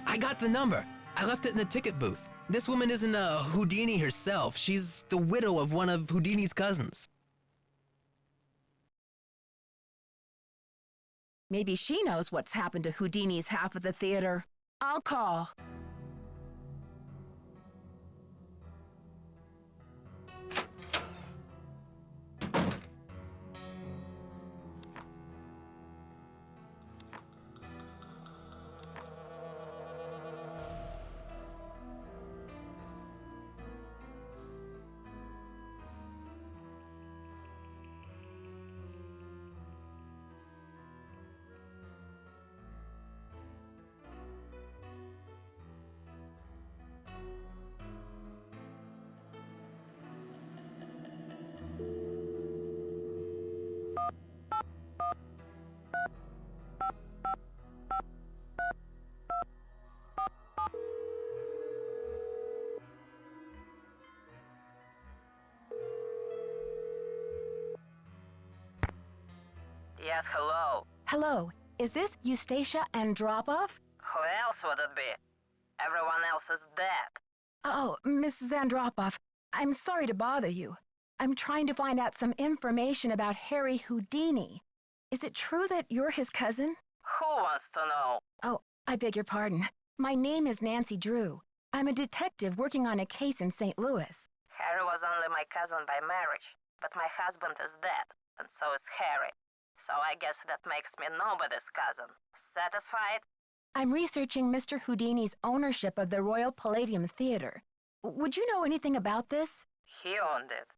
I got the number. I left it in the ticket booth. This woman isn't Houdini herself. She's the widow of one of Houdini's cousins. Maybe she knows what's happened to Houdini's half of the theater. I'll call. Yes, hello. Hello, is this Eustacia Andropov? Who else would it be? Everyone else is dead. Oh, Mrs. Andropov, I'm sorry to bother you. I'm trying to find out some information about Harry Houdini. Is it true that you're his cousin? Who wants to know? Oh, I beg your pardon. My name is Nancy Drew. I'm a detective working on a case in St. Louis. Harry was only my cousin by marriage, but my husband is dead, and so is Harry. So I guess that makes me nobody's cousin. Satisfied? I'm researching Mr. Houdini's ownership of the Royal Palladium Theater. Would you know anything about this? He owned it.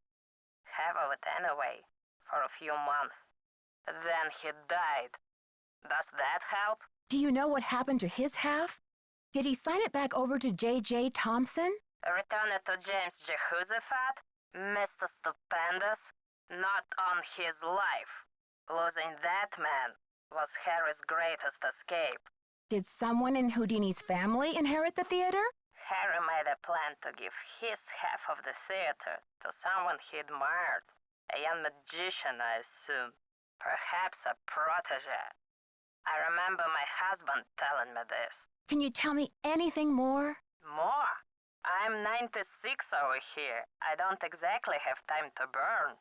Half of it anyway, for a few months. Then he died. Does that help? Do you know what happened to his half? Did he sign it back over to J.J. Thompson? Return it to James Jehoshaphat? Mr. Stupendous? Not on his life. Losing that man was Harry's greatest escape. Did someone in Houdini's family inherit the theater? Harry made a plan to give his half of the theater to someone he admired. A young magician, I assume. Perhaps a protege. I remember my husband telling me this. Can you tell me anything more? More? I'm 96 over here. I don't exactly have time to burn.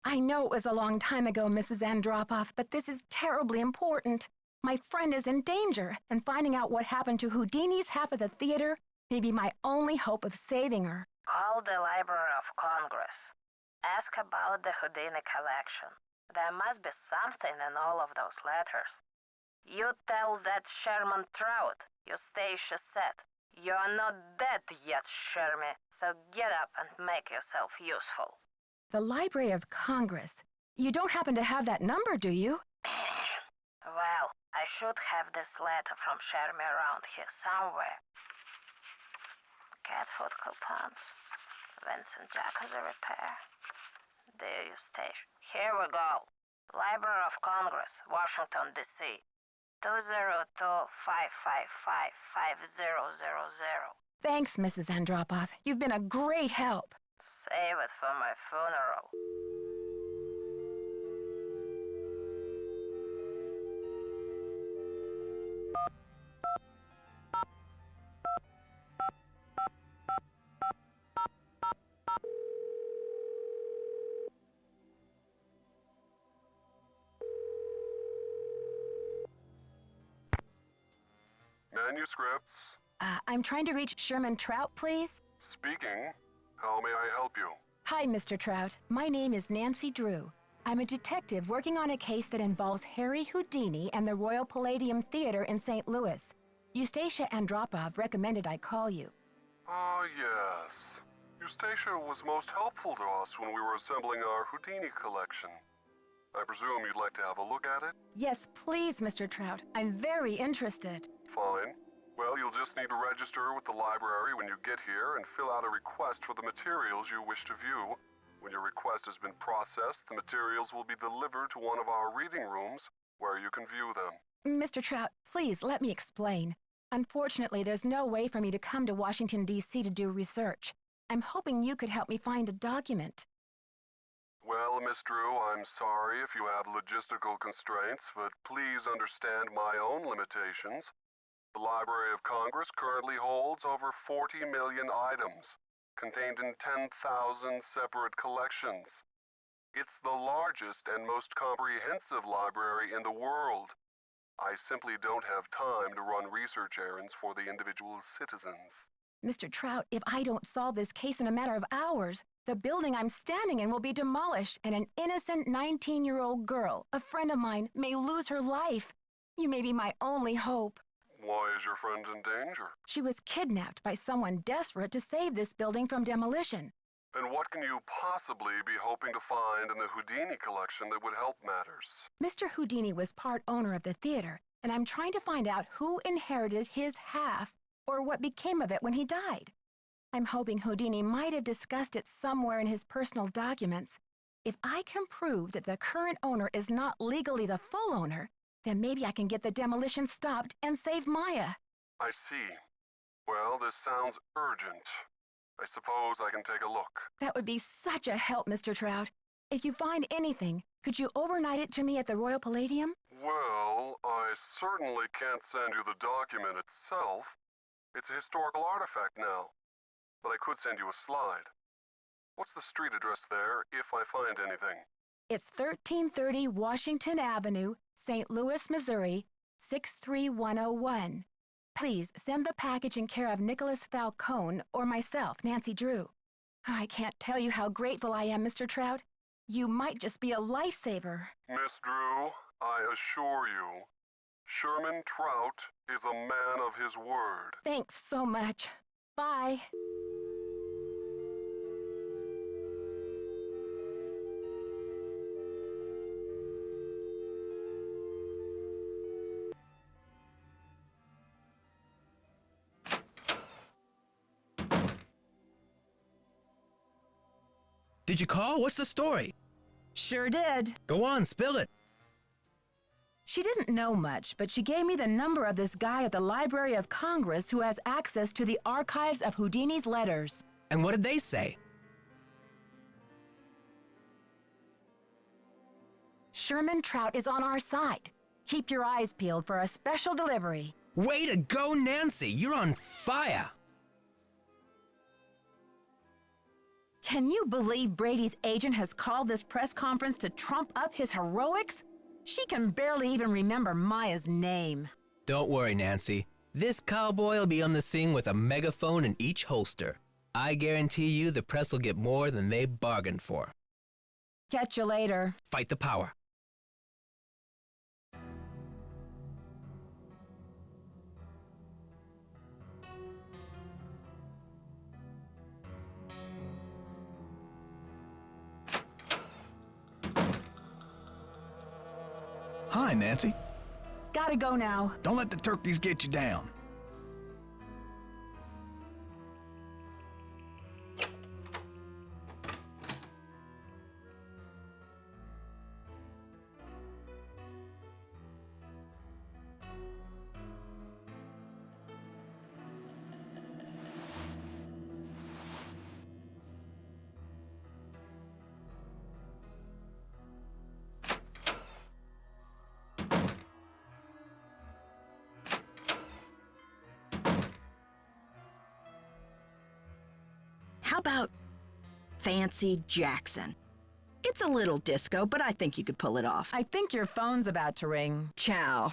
I know it was a long time ago, Mrs. Andropoff, but this is terribly important. My friend is in danger, and finding out what happened to Houdini's half of the theater may be my only hope of saving her. Call the Library of Congress. Ask about the Houdini collection. There must be something in all of those letters. You tell that Sherman Trout, Eustacia said. You're not dead yet, Shermy, so get up and make yourself useful. The Library of Congress. You don't happen to have that number, do you? Well, I should have this letter from Shermy around here somewhere. Cat food coupons. Vincent Jacques repair. Dear Eustacia. Here we go. Library of Congress, Washington, D.C. 202-555-5000. Thanks, Mrs. Andropoff. You've been a great help. Save it for my funeral. Manuscripts. I'm trying to reach Sherman Trout, please. Speaking. How may I help you? Hi, Mr. Trout. My name is Nancy Drew. I'm a detective working on a case that involves Harry Houdini and the Royal Palladium Theater in St. Louis. Eustacia Andropov recommended I call you. Ah, yes. Eustacia was most helpful to us when we were assembling our Houdini collection. I presume you'd like to have a look at it? Yes, please, Mr. Trout. I'm very interested. Fine. Well, you'll just need to register with the library when you get here and fill out a request for the materials you wish to view. When your request has been processed, the materials will be delivered to one of our reading rooms where you can view them. Mr. Trout, please let me explain. Unfortunately, there's no way for me to come to Washington, D.C. to do research. I'm hoping you could help me find a document. Well, Miss Drew, I'm sorry if you have logistical constraints, but please understand my own limitations. The Library of Congress currently holds over 40 million items, contained in 10,000 separate collections. It's the largest and most comprehensive library in the world. I simply don't have time to run research errands for the individual citizens. Mr. Trout, if I don't solve this case in a matter of hours, the building I'm standing in will be demolished and an innocent 19-year-old girl, a friend of mine, may lose her life. You may be my only hope. Why is your friend in danger? She was kidnapped by someone desperate to save this building from demolition. And what can you possibly be hoping to find in the Houdini collection that would help matters? Mr. Houdini was part owner of the theater, and I'm trying to find out who inherited his half or what became of it when he died. I'm hoping Houdini might have discussed it somewhere in his personal documents. If I can prove that the current owner is not legally the full owner, then maybe I can get the demolition stopped and save Maya. I see. Well, this sounds urgent. I suppose I can take a look. That would be such a help, Mr. Trout. If you find anything, could you overnight it to me at the Royal Palladium? Well, I certainly can't send you the document itself. It's a historical artifact now. But I could send you a slide. What's the street address there, if I find anything? It's 1330 Washington Avenue, St. Louis, Missouri, 63101. Please send the package in care of Nicholas Falcone or myself, Nancy Drew. I can't tell you how grateful I am, Mr. Trout. You might just be a lifesaver. Miss Drew, I assure you, Sherman Trout is a man of his word. Thanks so much. Bye. Did you call? What's the story? Sure did. Go on, spill it. She didn't know much, but she gave me the number of this guy at the Library of Congress who has access to the archives of Houdini's letters. And what did they say? Sherman Trout is on our side. Keep your eyes peeled for a special delivery. Way to go, Nancy! You're on fire! Can you believe Brady's agent has called this press conference to trump up his heroics? She can barely even remember Maya's name. Don't worry, Nancy. This cowboy will be on the scene with a megaphone in each holster. I guarantee you the press will get more than they bargained for. Catch you later. Fight the power. Hi, Nancy. Gotta go now. Don't let the turkeys get you down. How about Fancy Jackson? It's a little disco, but I think you could pull it off. I think your phone's about to ring. Ciao.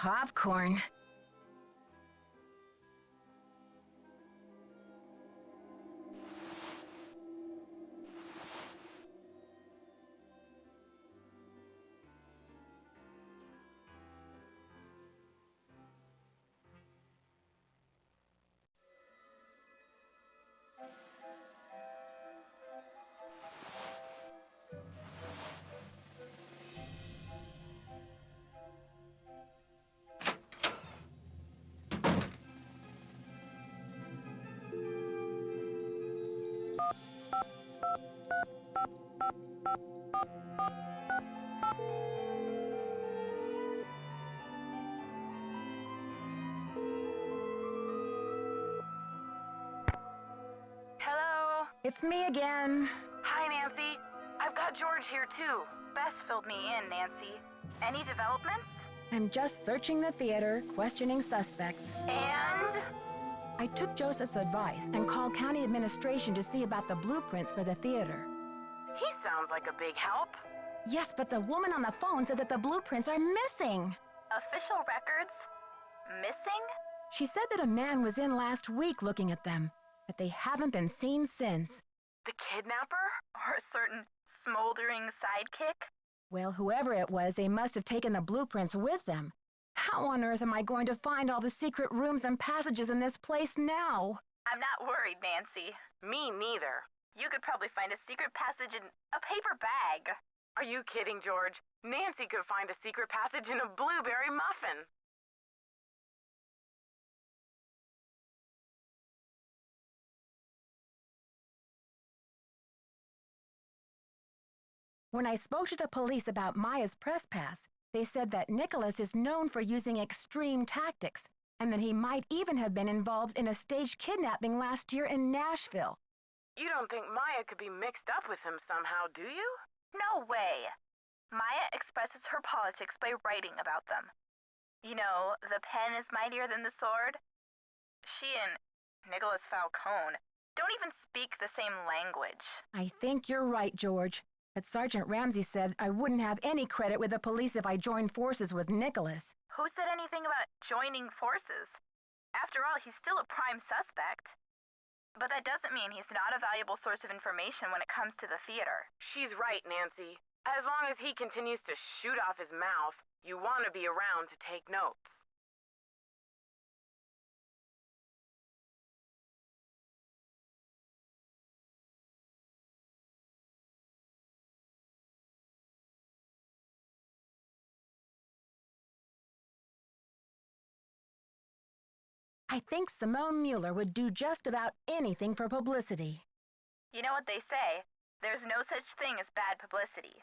Popcorn. Hello? It's me again. Hi, Nancy. I've got George here, too. Bess filled me in, Nancy. Any developments? I'm just searching the theater, questioning suspects. And? I took Joseph's advice and called county administration to see about the blueprints for the theater. He sounds like a big help. Yes, but the woman on the phone said that the blueprints are missing. Official records? Missing? She said that a man was in last week looking at them, but they haven't been seen since. The kidnapper? Or a certain smoldering sidekick? Well, whoever it was, they must have taken the blueprints with them. How on earth am I going to find all the secret rooms and passages in this place now? I'm not worried, Nancy. Me neither. You could probably find a secret passage in a paper bag. Are you kidding, George? Nancy could find a secret passage in a blueberry muffin. When I spoke to the police about Maya's press pass, they said that Nicholas is known for using extreme tactics, and that he might even have been involved in a staged kidnapping last year in Nashville. You don't think Maya could be mixed up with him somehow, do you? No way. Maya expresses her politics by writing about them. You know, the pen is mightier than the sword. She and Nicholas Falcone don't even speak the same language. I think you're right, George. But Sergeant Ramsey said I wouldn't have any credit with the police if I joined forces with Nicholas. Who said anything about joining forces? After all, he's still a prime suspect. But that doesn't mean he's not a valuable source of information when it comes to the theater. She's right, Nancy. As long as he continues to shoot off his mouth, you want to be around to take notes. I think Simone Mueller would do just about anything for publicity. You know what they say, there's no such thing as bad publicity.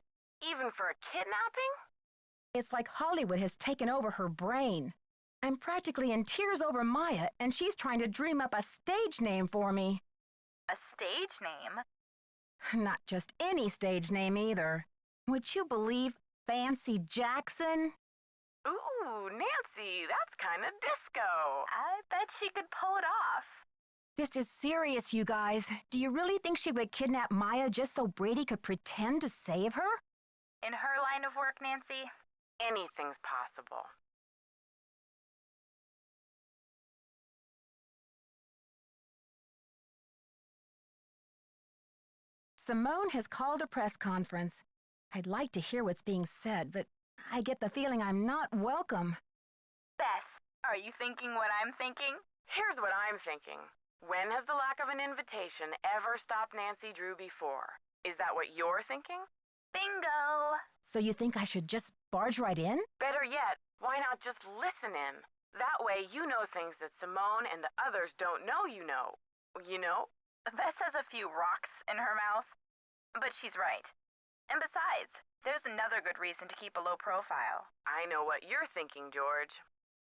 Even for a kidnapping? It's like Hollywood has taken over her brain. I'm practically in tears over Maya, and she's trying to dream up a stage name for me. A stage name? Not just any stage name either. Would you believe Fancy Jackson? Ooh, Nancy, that's kind of disco. I bet she could pull it off. This is serious, you guys. Do you really think she would kidnap Maya just so Brady could pretend to save her? In her line of work, Nancy, anything's possible. Simone has called a press conference. I'd like to hear what's being said, but I get the feeling I'm not welcome. Bess, are you thinking what I'm thinking? Here's what I'm thinking. When has the lack of an invitation ever stopped Nancy Drew before? Is that what you're thinking? Bingo! So you think I should just barge right in? Better yet, why not just listen in? That way you know things that Simone and the others don't know you know. You know? Bess has a few rocks in her mouth, but she's right. And besides, there's another good reason to keep a low profile. I know what you're thinking, George.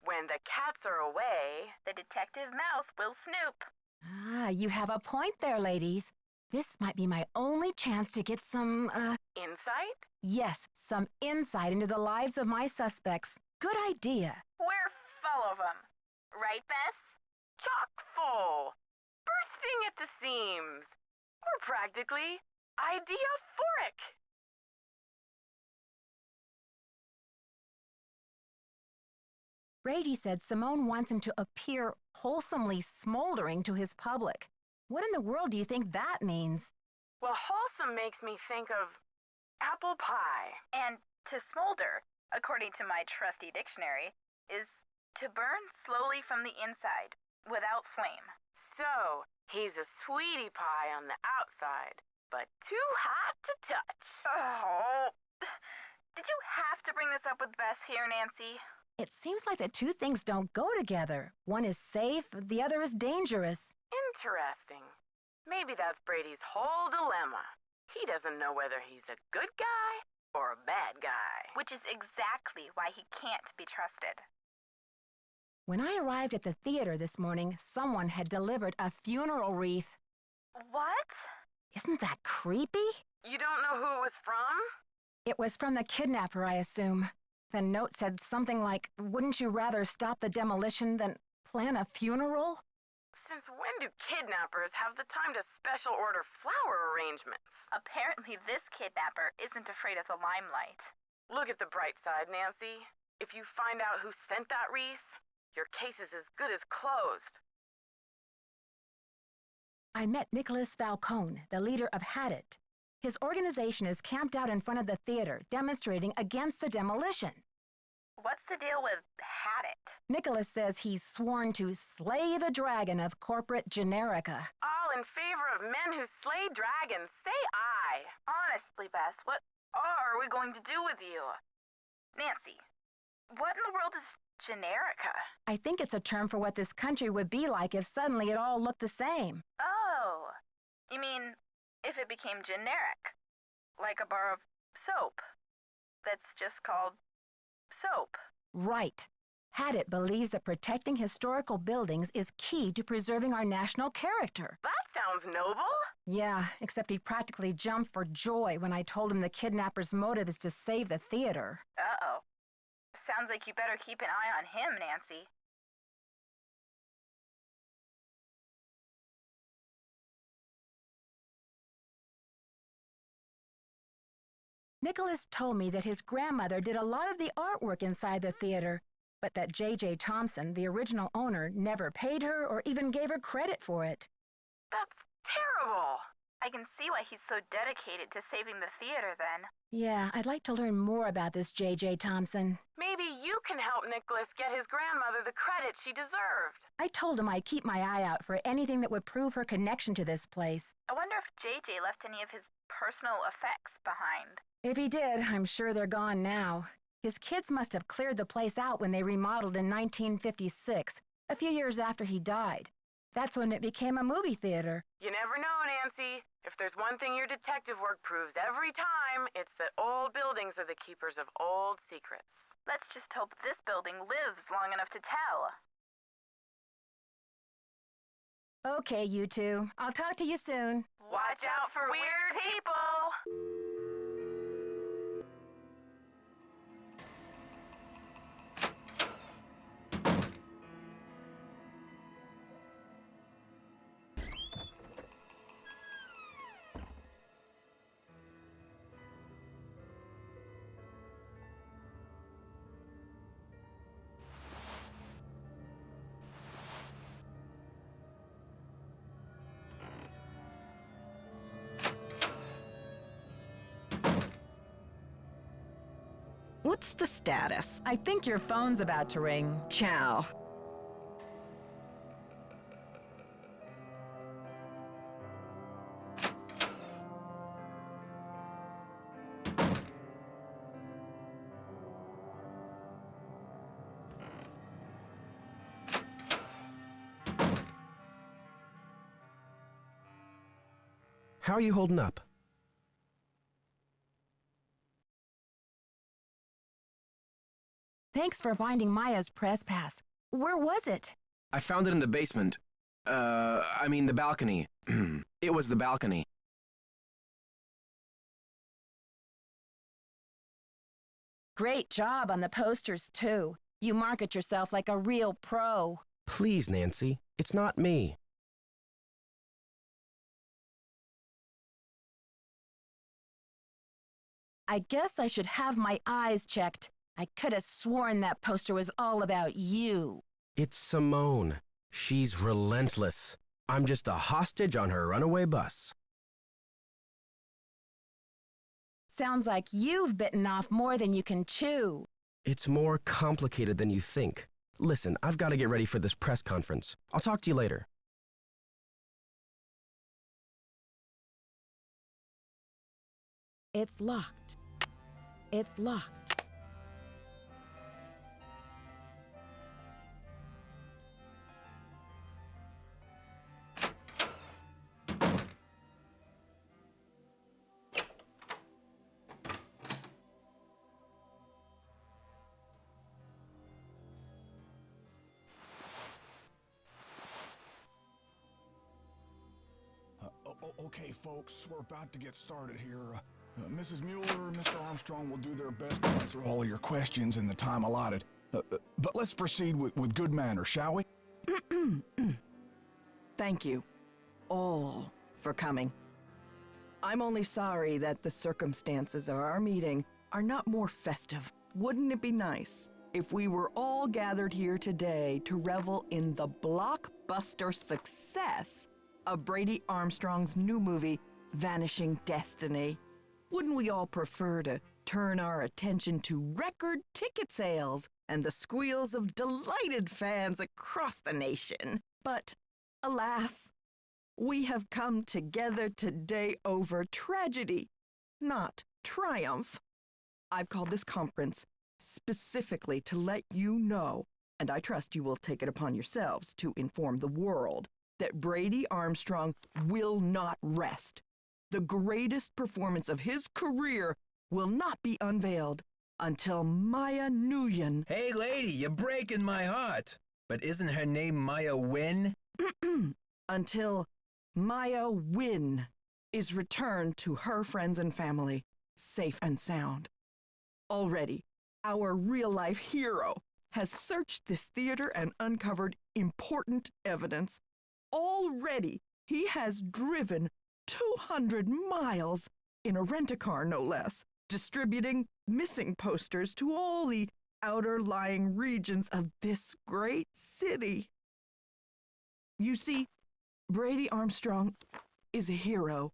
When the cats are away, the detective mouse will snoop. Ah, you have a point there, ladies. This might be my only chance to get some, insight? Yes, some insight into the lives of my suspects. Good idea. We're full of them. Right, Bess? Chock full. Bursting at the seams. We're practically idea-phoric. Brady said Simone wants him to appear wholesomely smoldering to his public. What in the world do you think that means? Well, wholesome makes me think of apple pie. And to smolder, according to my trusty dictionary, is to burn slowly from the inside, without flame. So, he's a sweetie pie on the outside, but too hot to touch. Oh, did you have to bring this up with Bess here, Nancy? It seems like the two things don't go together. One is safe, the other is dangerous. Interesting. Maybe that's Brady's whole dilemma. He doesn't know whether he's a good guy or a bad guy. Which is exactly why he can't be trusted. When I arrived at the theater this morning, someone had delivered a funeral wreath. What? Isn't that creepy? You don't know who it was from? It was from the kidnapper, I assume. The note said something like, "Wouldn't you rather stop the demolition than plan a funeral?" Since when do kidnappers have the time to special order flower arrangements? Apparently this kidnapper isn't afraid of the limelight. Look at the bright side, Nancy. If you find out who sent that wreath, your case is as good as closed. I met Nicholas Falcone, the leader of Hadit. His organization is camped out in front of the theater, demonstrating against the demolition. What's the deal with Hadit? Nicholas says he's sworn to slay the dragon of corporate generica. All in favor of men who slay dragons. Say aye. Honestly, Bess, what are we going to do with you? Nancy, what in the world is generica? I think it's a term for what this country would be like if suddenly it all looked the same. Oh, you mean if it became generic? Like a bar of soap that's just called soap. Right. Hadit believes that protecting historical buildings is key to preserving our national character. That sounds noble. Yeah, except he practically jumped for joy when I told him the kidnapper's motive is to save the theater. Uh-oh. Sounds like you better keep an eye on him, Nancy. Nicholas told me that his grandmother did a lot of the artwork inside the theater, but that J.J. Thompson, the original owner, never paid her or even gave her credit for it. That's terrible. I can see why he's so dedicated to saving the theater then. Yeah, I'd like to learn more about this J.J. Thompson. Maybe you can help Nicholas get his grandmother the credit she deserved. I told him I'd keep my eye out for anything that would prove her connection to this place. I wonder if J.J. left any of his personal effects behind. If he did, I'm sure they're gone now. His kids must have cleared the place out when they remodeled in 1956, a few years after he died. That's when it became a movie theater. You never know, Nancy. If there's one thing your detective work proves every time, it's that old buildings are the keepers of old secrets. Let's just hope this building lives long enough to tell. Okay, you two. I'll talk to you soon. Watch out for weird people! What's the status? I think your phone's about to ring. Ciao. How are you holding up? Thanks for finding Maya's press pass. Where was it? I found it in the basement. I mean the balcony. It was the balcony. Great job on the posters, too. You market yourself like a real pro. Please, Nancy. It's not me. I guess I should have my eyes checked. I could have sworn that poster was all about you. It's Simone. She's relentless. I'm just a hostage on her runaway bus. Sounds like you've bitten off more than you can chew. It's more complicated than you think. Listen, I've got to get ready for this press conference. I'll talk to you later. It's locked. It's locked. Okay, folks, we're about to get started here. Mrs. Mueller, Mr. Armstrong will do their best to answer all of your questions in the time allotted. But let's proceed with good manners, shall we? Thank you, all, for coming. I'm only sorry that the circumstances of our meeting are not more festive. Wouldn't it be nice if we were all gathered here today to revel in the blockbuster success of Brady Armstrong's new movie, Vanishing Destiny? Wouldn't we all prefer to turn our attention to record ticket sales and the squeals of delighted fans across the nation? But, alas, we have come together today over tragedy, not triumph. I've called this conference specifically to let you know, and I trust you will take it upon yourselves to inform the world, that Brady Armstrong will not rest. The greatest performance of his career will not be unveiled until Maya Nguyen. Hey, lady, you're breaking my heart. But isn't her name Maya Wynn? Until Maya Wynn is returned to her friends and family, safe and sound. Already, our real-life hero has searched this theater and uncovered important evidence. Already, he has driven 200 miles in a rent-a-car, no less, distributing missing posters to all the outer lying regions of this great city. You see, Brady Armstrong is a hero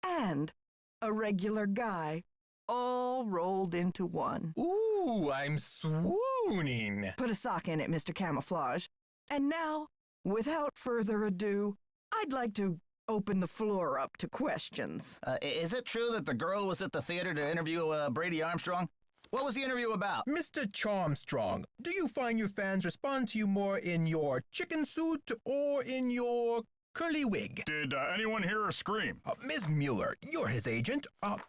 and a regular guy, all rolled into one. Ooh, I'm swooning. Put a sock in it, Mr. Camouflage. And now, without further ado, I'd like to open the floor up to questions. Is it true that the girl was at the theater to interview Brady Armstrong? What was the interview about? Mr. Charmstrong, do you find your fans respond to you more in your chicken suit or in your curly wig? Did anyone hear her scream? Ms. Mueller, you're his agent.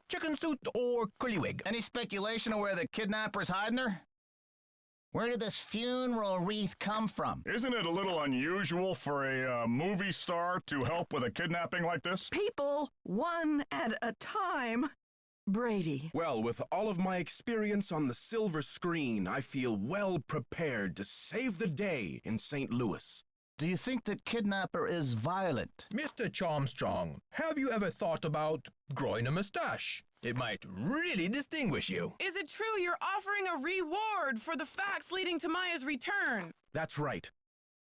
Chicken suit or curly wig? Any speculation of where the kidnapper's hiding her? Where did this funeral wreath come from? Isn't it a little unusual for a movie star to help with a kidnapping like this? People, one at a time. Brady. Well, with all of my experience on the silver screen, I feel well prepared to save the day in St. Louis. Do you think the kidnapper is violent? Mr. Charmstrong, have you ever thought about growing a mustache? It might really distinguish you. Is it true you're offering a reward for the facts leading to Maya's return? That's right.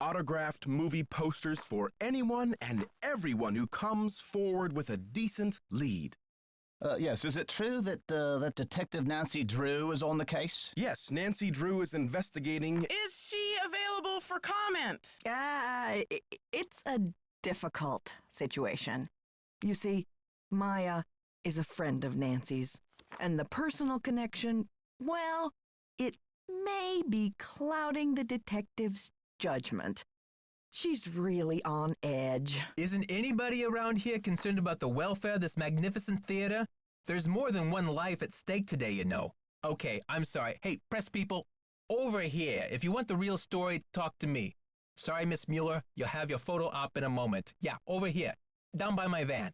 Autographed movie posters for anyone and everyone who comes forward with a decent lead. Yes, is it true that that Detective Nancy Drew is on the case? Yes, Nancy Drew is investigating. Is she available for comment? It's a difficult situation. You see, Maya is a friend of Nancy's, and the personal connection, well, it may be clouding the detective's judgment. She's really on edge. Isn't anybody around here concerned about the welfare of this magnificent theater? There's more than one life at stake today, you know. Okay, I'm sorry. Hey, press people, over here. If you want the real story, talk to me. Sorry, Miss Mueller, you'll have your photo op in a moment. Yeah, over here, down by my van.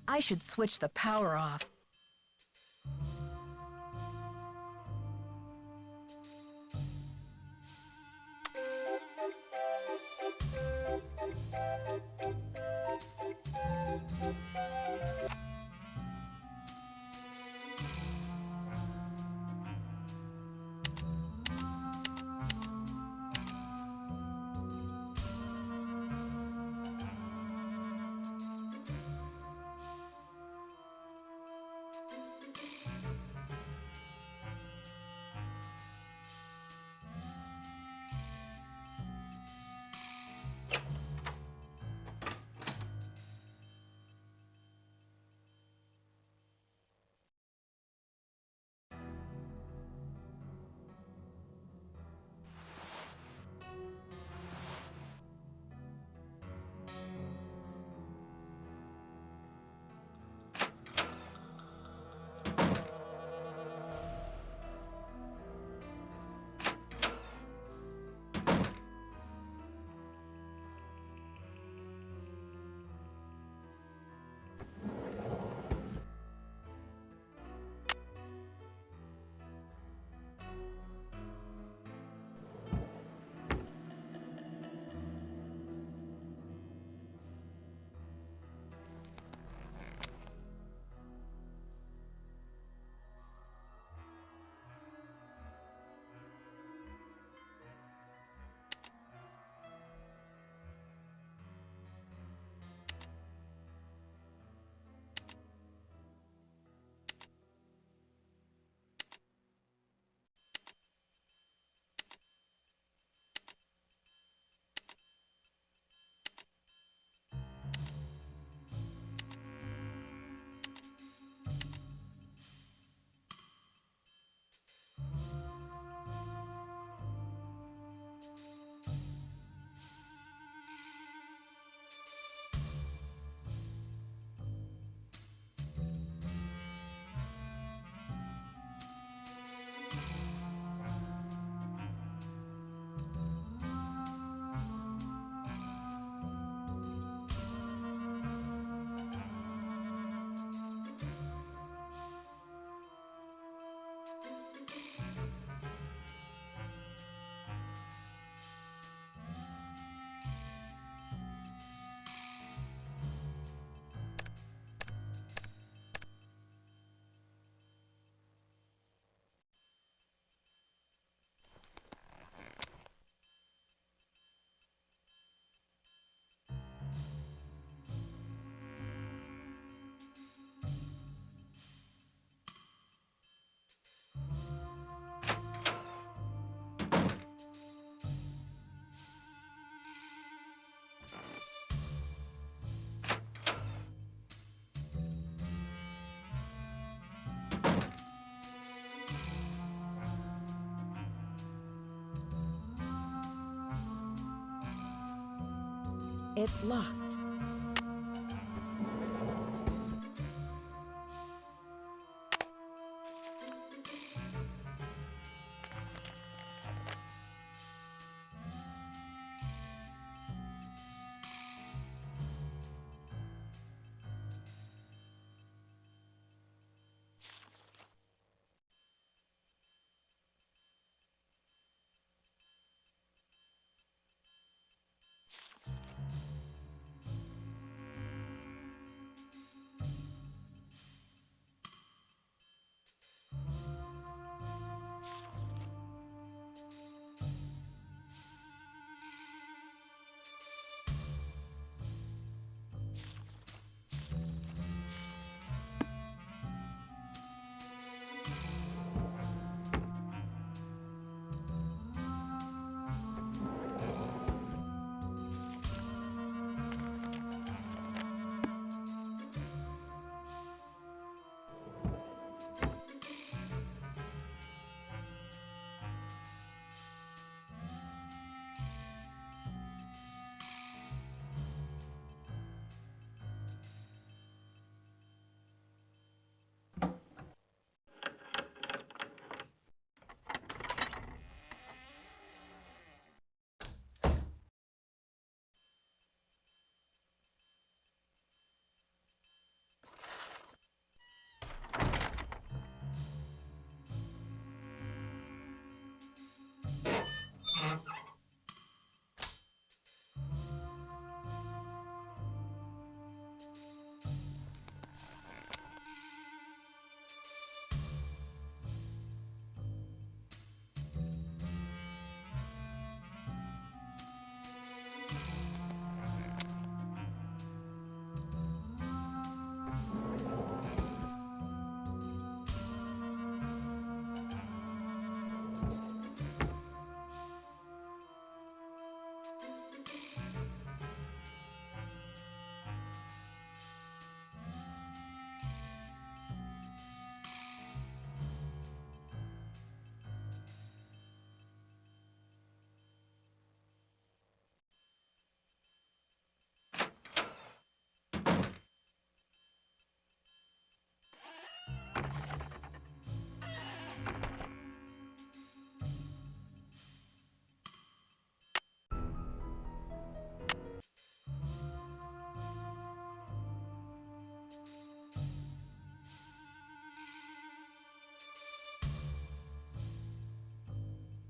I should switch the power off. It's locked.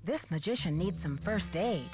This magician needs some first aid.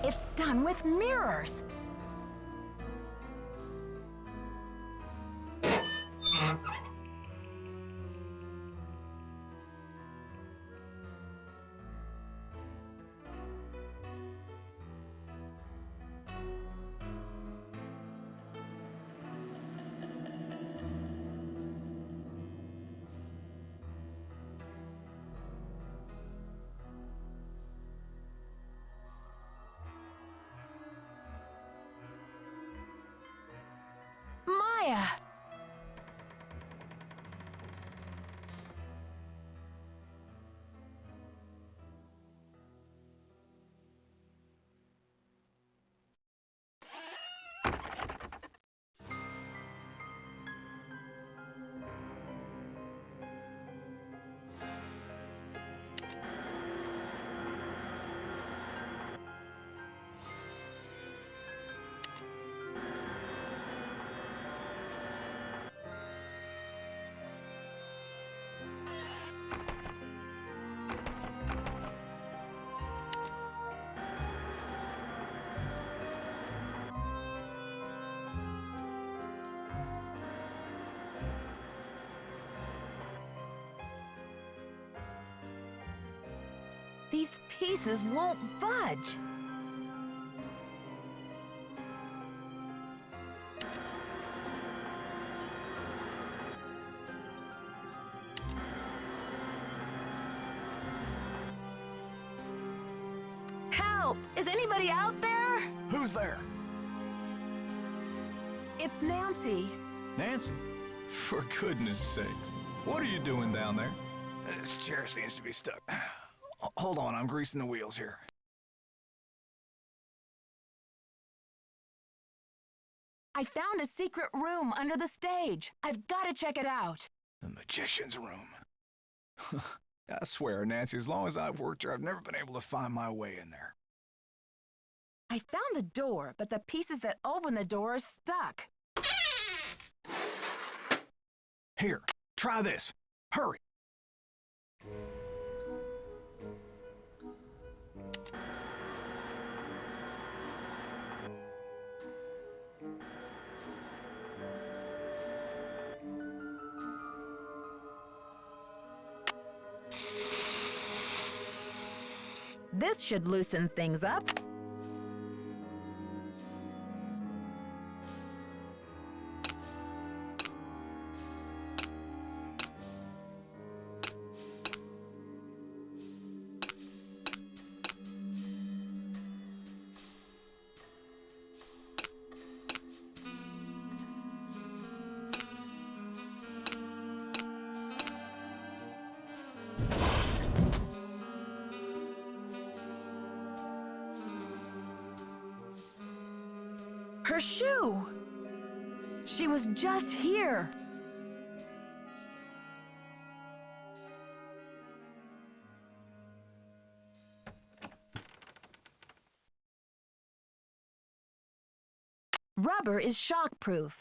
It's done with mirrors. Maya! These pieces won't budge. Help! Is anybody out there? Who's there? It's Nancy. Nancy? For goodness sakes. What are you doing down there? This chair seems to be stuck. Hold on, I'm greasing the wheels here. I found a secret room under the stage. I've got to check it out. The magician's room. I swear, Nancy, as long as I've worked here, I've never been able to find my way in there. I found the door, but the pieces that open the door are stuck. Here, try this. Hurry. This should loosen things up. Her shoe! She was just here. Rubber is shockproof.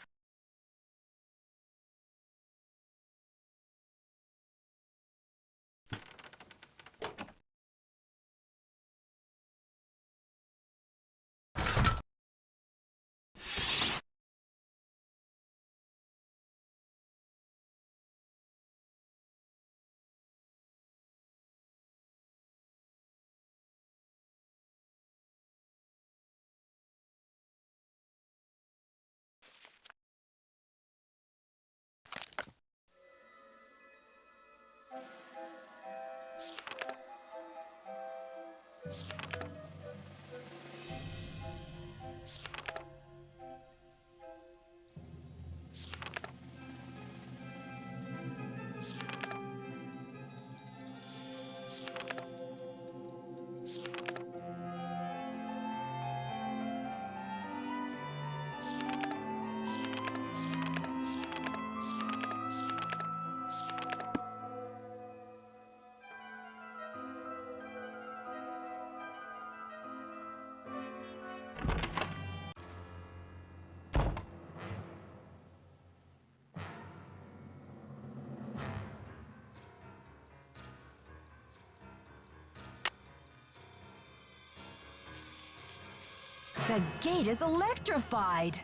The gate is electrified.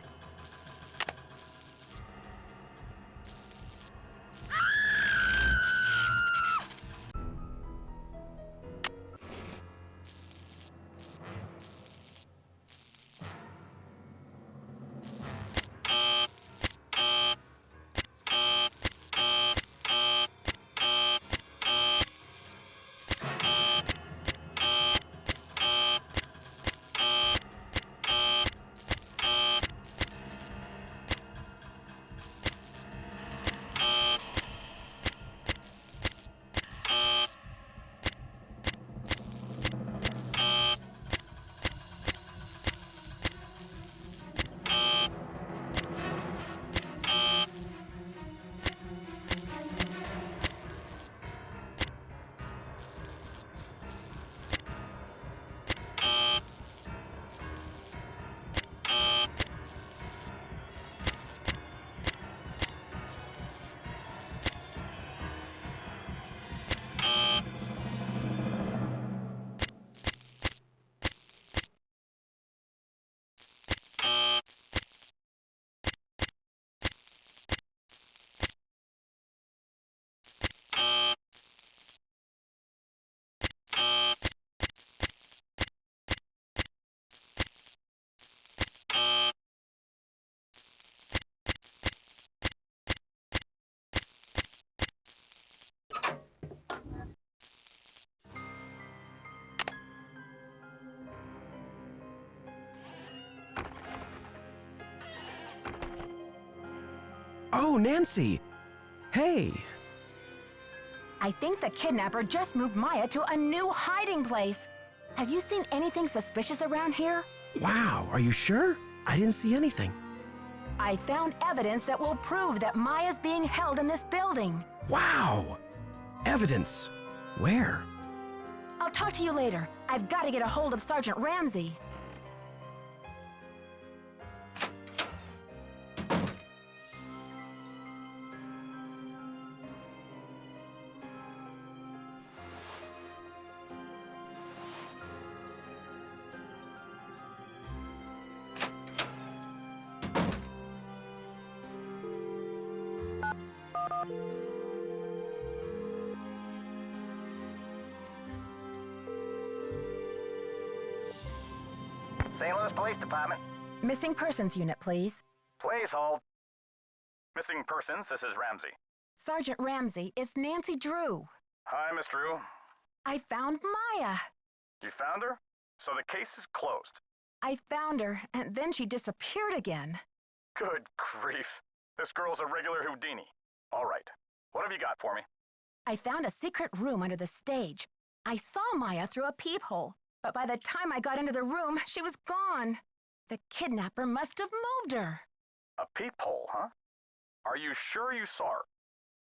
Oh, Nancy! Hey! I think the kidnapper just moved Maya to a new hiding place. Have you seen anything suspicious around here? Wow, are you sure? I didn't see anything. I found evidence that will prove that Maya's being held in this building. Wow! Evidence. Where? I'll talk to you later. I've got to get a hold of Sergeant Ramsey. St. Louis Police Department. Missing Persons Unit, please. Please hold. Missing persons, this is Ramsey. Sergeant Ramsey, it's Nancy Drew. Hi, Miss Drew. I found Maya. You found her? So the case is closed. I found her, and then she disappeared again. Good grief. This girl's a regular Houdini. All right. What have you got for me? I found a secret room under the stage. I saw Maya through a peephole, but by the time I got into the room, she was gone. The kidnapper must have moved her. A peephole, huh? Are you sure you saw her?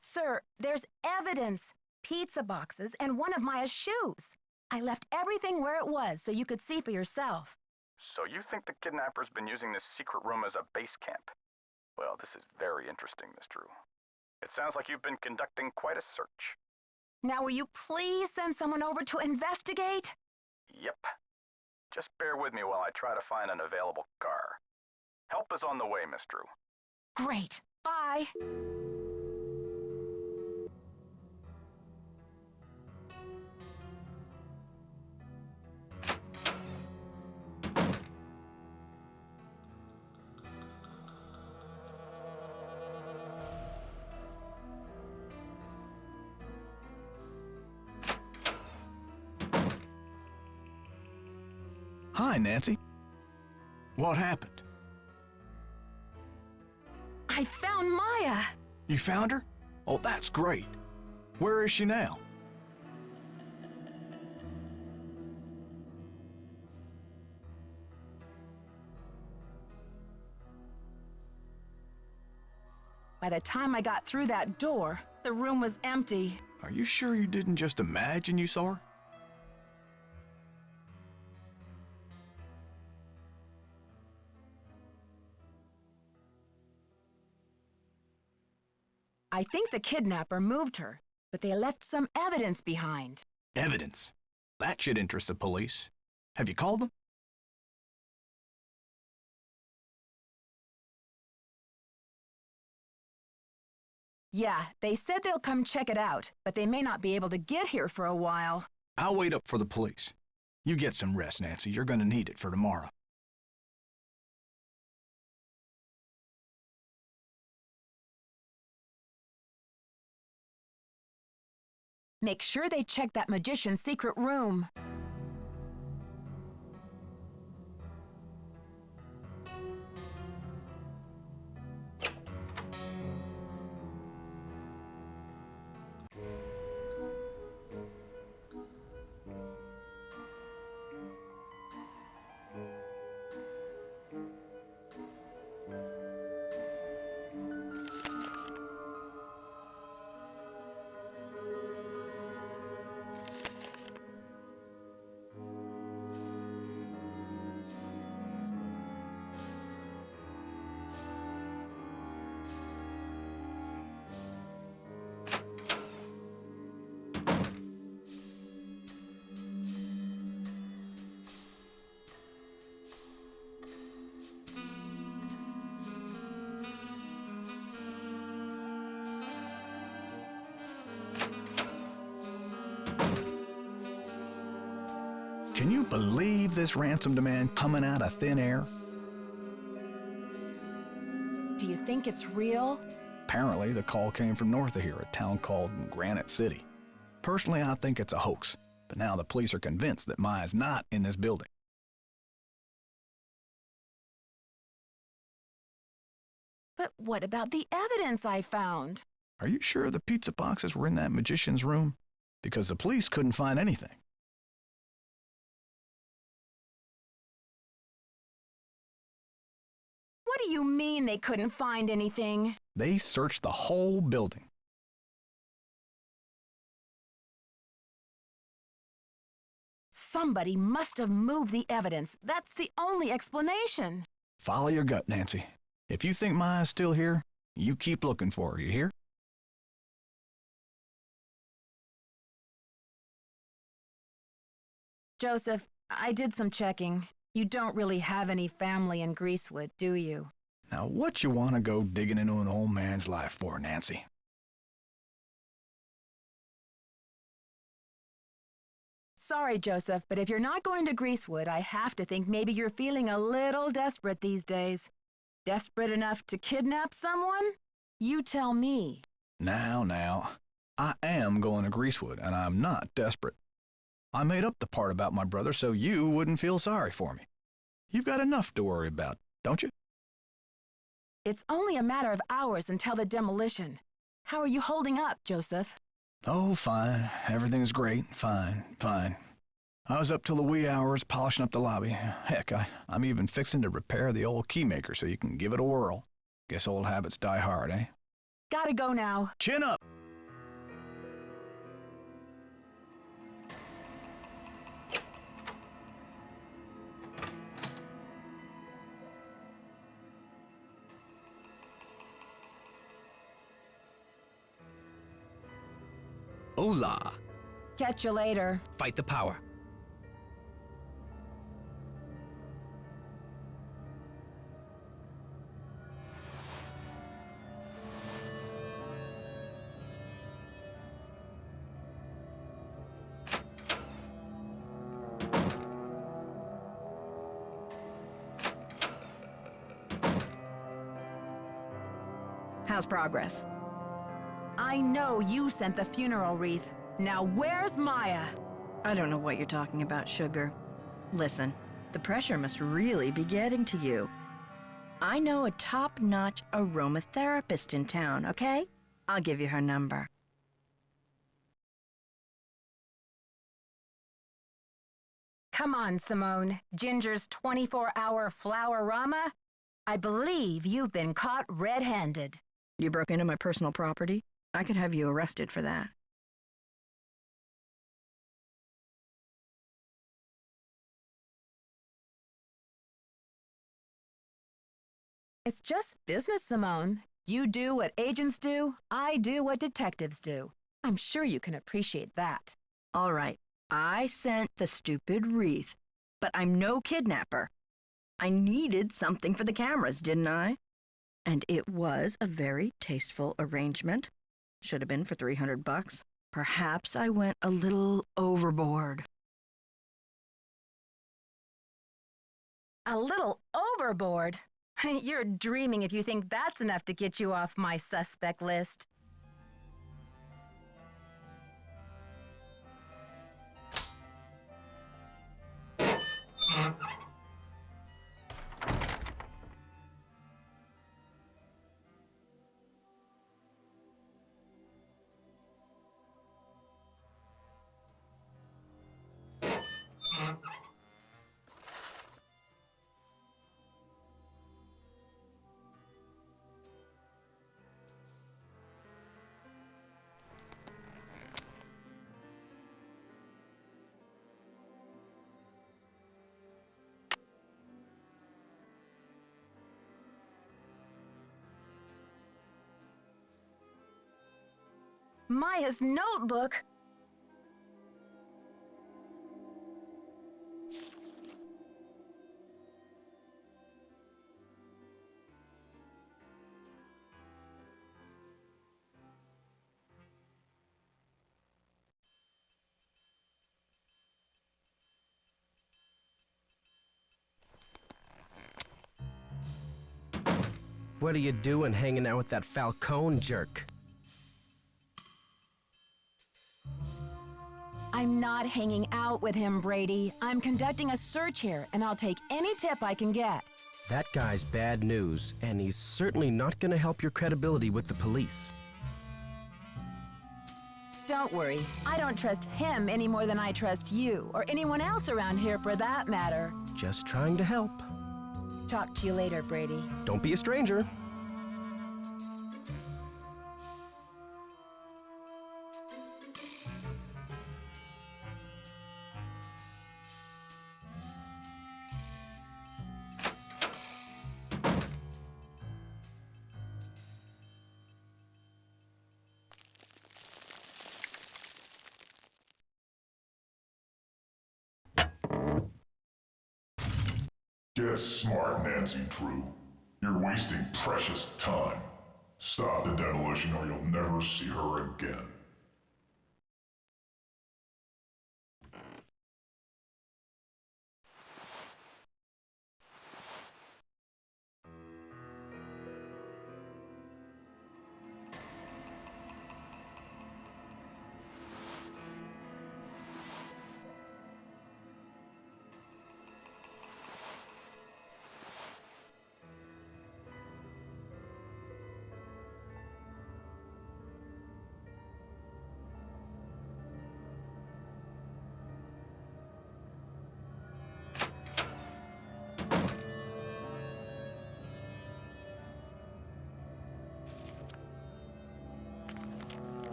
Sir, there's evidence. Pizza boxes and one of Maya's shoes. I left everything where it was so you could see for yourself. So you think the kidnapper's been using this secret room as a base camp? Well, this is very interesting, Miss Drew. It sounds like you've been conducting quite a search. Now will you please send someone over to investigate? Yep. Just bear with me while I try to find an available car. Help is on the way, Miss Drew. Great. Bye. Hi, Nancy. What happened? I found Maya. You found her? Oh, that's great. Where is she now? By the time I got through that door, the room was empty. Are you sure you didn't just imagine you saw her? I think the kidnapper moved her, but they left some evidence behind. Evidence? That should interest the police. Have you called them? Yeah, they said they'll come check it out, but they may not be able to get here for a while. I'll wait up for the police. You get some rest, Nancy. You're gonna need it for tomorrow. Make sure they check that magician's secret room. Can you believe this ransom demand coming out of thin air? Do you think it's real? Apparently, the call came from north of here, a town called Granite City. Personally, I think it's a hoax, but now the police are convinced that Maya's not in this building. But what about the evidence I found? Are you sure the pizza boxes were in that magician's room? Because the police couldn't find anything. What do you mean they couldn't find anything? They searched the whole building. Somebody must have moved the evidence. That's the only explanation. Follow your gut, Nancy. If you think Maya's still here, you keep looking for her, you hear? Joseph, I did some checking. You don't really have any family in Greasewood, do you? Now, what you want to go digging into an old man's life for, Nancy? Sorry, Joseph, but if you're not going to Greasewood, I have to think maybe you're feeling a little desperate these days. Desperate enough to kidnap someone? You tell me. Now, I am going to Greasewood, and I'm not desperate. I made up the part about my brother so you wouldn't feel sorry for me. You've got enough to worry about, don't you? It's only a matter of hours until the demolition. How are you holding up, Joseph? Oh, fine. Everything's great. Fine. I was up till the wee hours polishing up the lobby. Heck, I'm even fixing to repair the old keymaker so you can give it a whirl. Guess old habits die hard, eh? Gotta go now. Chin up! Hola. Catch you later. Fight the power. How's progress? I know you sent the funeral wreath. Now where's Maya? I don't know what you're talking about, Sugar. Listen, the pressure must really be getting to you. I know a top-notch aromatherapist in town, okay? I'll give you her number. Come on, Simone. Ginger's 24-hour flower-rama? I believe you've been caught red-handed. You broke into my personal property? I could have you arrested for that. It's just business, Simone. You do what agents do, I do what detectives do. I'm sure you can appreciate that. All right, I sent the stupid wreath, but I'm no kidnapper. I needed something for the cameras, didn't I? And it was a very tasteful arrangement. Should have been for $300. Perhaps I went a little overboard. A little overboard? You're dreaming if you think that's enough to get you off my suspect list. Maya's notebook? What are you doing hanging out with that Falcone jerk? I'm not hanging out with him, Brady. I'm conducting a search here, and I'll take any tip I can get. That guy's bad news, and he's certainly not going to help your credibility with the police. Don't worry, I don't trust him any more than I trust you, or anyone else around here for that matter. Just trying to help. Talk to you later, Brady. Don't be a stranger. Get smart, Nancy Drew. You're wasting precious time. Stop the demolition or you'll never see her again.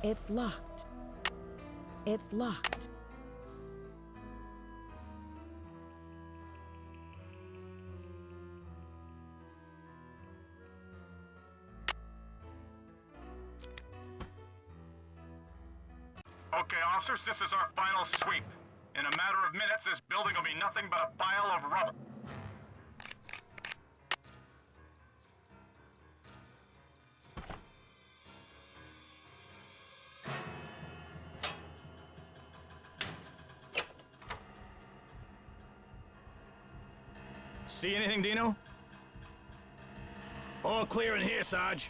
It's locked. It's locked. Okay, officers, this is our final sweep. In a matter of minutes, this building will be nothing but a pile of rubble. See anything, Dino? All clear in here, Sarge.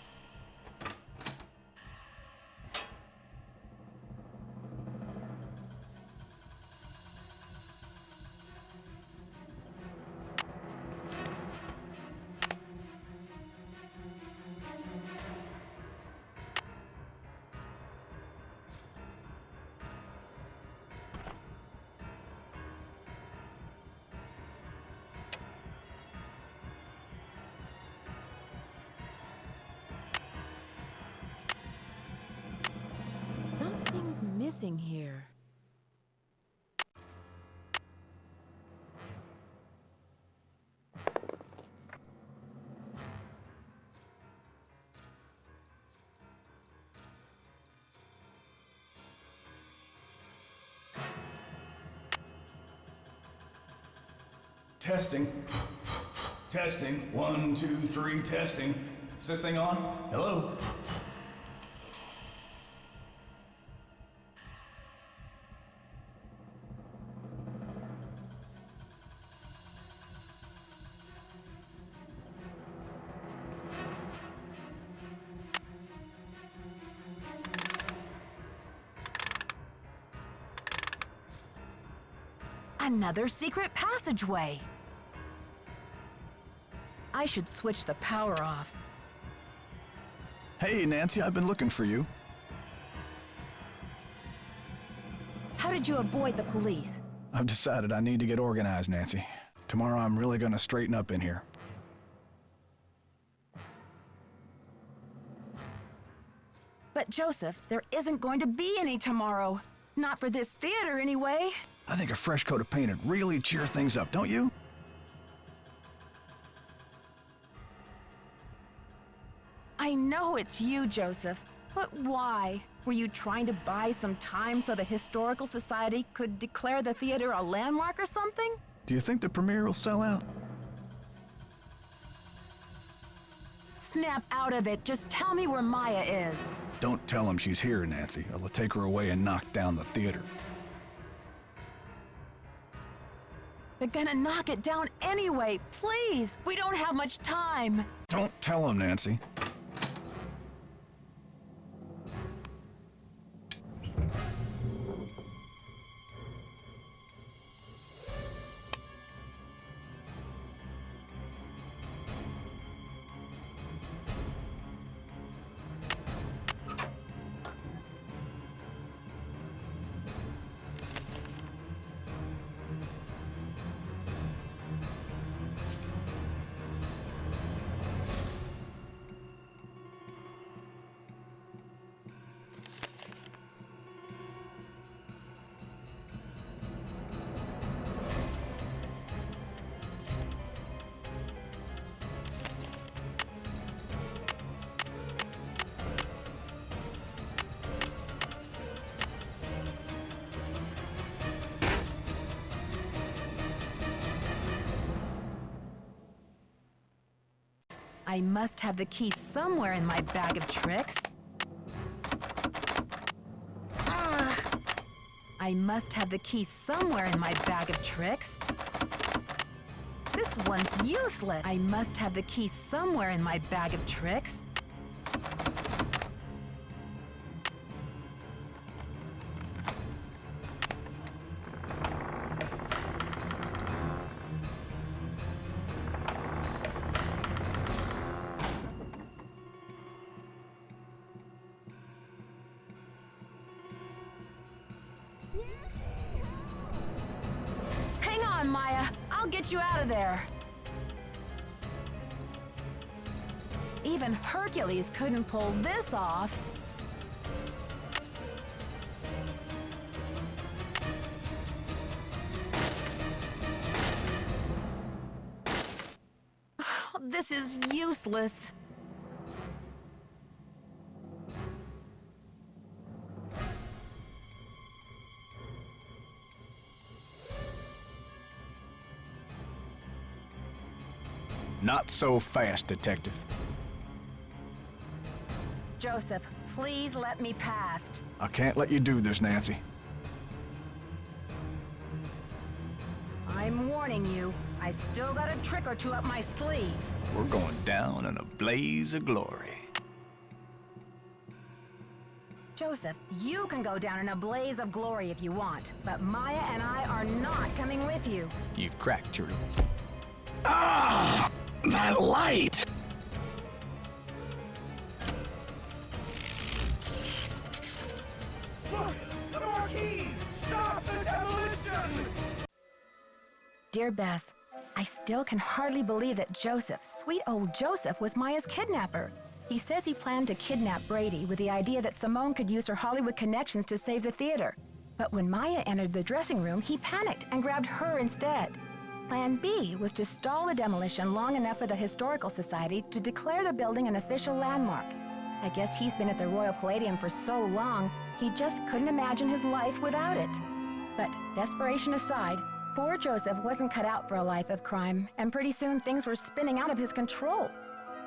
Something's missing here. Testing. Testing. 1, 2, 3, testing. Is this thing on? Hello? Another secret passageway. I should switch the power off. Hey, Nancy, I've been looking for you. How did you avoid the police? I've decided I need to get organized, Nancy. Tomorrow I'm really gonna straighten up in here. But Joseph, there isn't going to be any tomorrow. Not for this theater, anyway. I think a fresh coat of paint would really cheer things up, don't you? I know it's you, Joseph, but why? Were you trying to buy some time so the Historical Society could declare the theater a landmark or something? Do you think the premiere will sell out? Snap out of it. Just tell me where Maya is. Don't tell him she's here, Nancy. I'll take her away and knock down the theater. They're gonna knock it down anyway. Please, we don't have much time. Don't tell him, Nancy. I must have the key somewhere in my bag of tricks. I must have the key somewhere in my bag of tricks. This one's useless. I must have the key somewhere in my bag of tricks. Hang on, Maya. I'll get you out of there. Even Hercules couldn't pull this off. This is useless. Not so fast, Detective. Joseph, please let me past. I can't let you do this, Nancy. I'm warning you. I still got a trick or two up my sleeve. We're going down in a blaze of glory. Joseph, you can go down in a blaze of glory if you want, but Maya and I are not coming with you. You've cracked your... Ah! That light! Look! The marquee! Stop the demolition! Dear Bess, I still can hardly believe that Joseph, sweet old Joseph, was Maya's kidnapper. He says he planned to kidnap Brady with the idea that Simone could use her Hollywood connections to save the theater. But when Maya entered the dressing room, he panicked and grabbed her instead. Plan B was to stall the demolition long enough for the Historical Society to declare the building an official landmark. I guess he's been at the Royal Palladium for so long, he just couldn't imagine his life without it. But desperation aside, Poor Joseph wasn't cut out for a life of crime, and pretty soon things were spinning out of his control.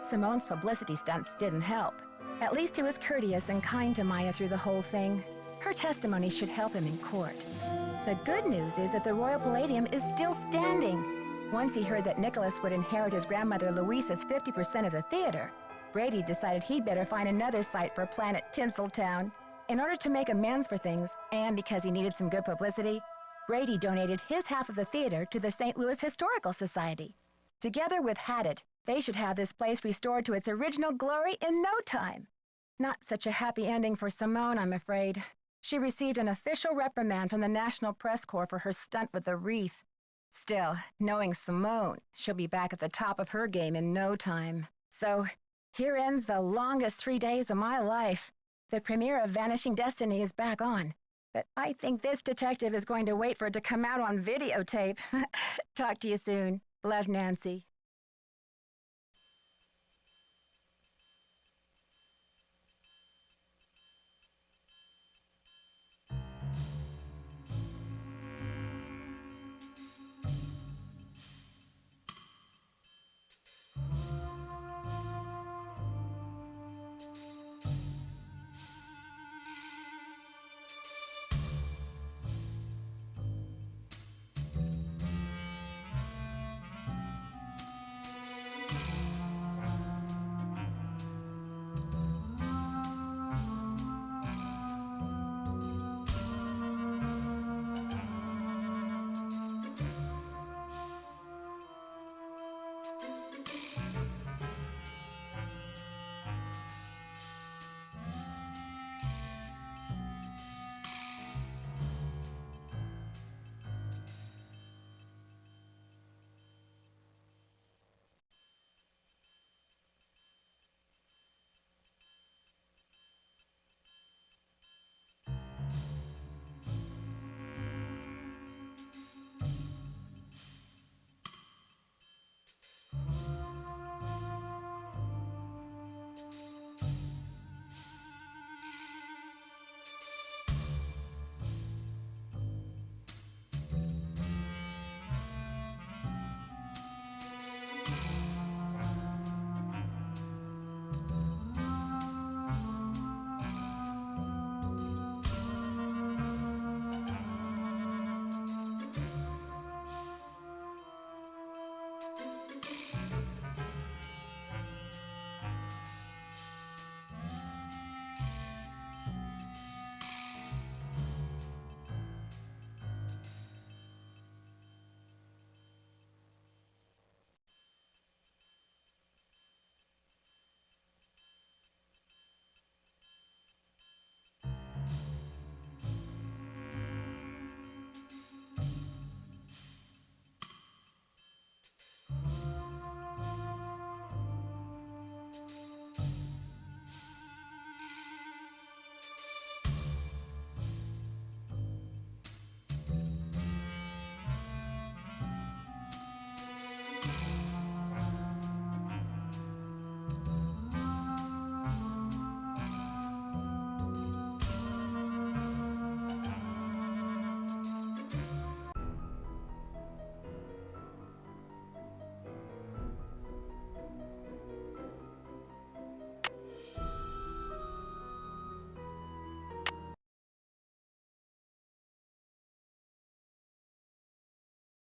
Simone's publicity stunts didn't help. At least he was courteous and kind to Maya through the whole thing. Her testimony should help him in court. The good news is that the Royal Palladium is still standing. Once he heard that Nicholas would inherit his grandmother Louisa's 50% of the theater, Brady decided he'd better find another site for Planet Tinseltown. In order to make amends for things, and because he needed some good publicity, Brady donated his half of the theater to the St. Louis Historical Society. Together with Haddett, they should have this place restored to its original glory in no time. Not such a happy ending for Simone, I'm afraid. She received an official reprimand from the National Press Corps for her stunt with the wreath. Still, knowing Simone, she'll be back at the top of her game in no time. So, here ends the longest 3 days of my life. The premiere of Vanishing Destiny is back on, but I think this detective is going to wait for it to come out on videotape. Talk to you soon. Love, Nancy.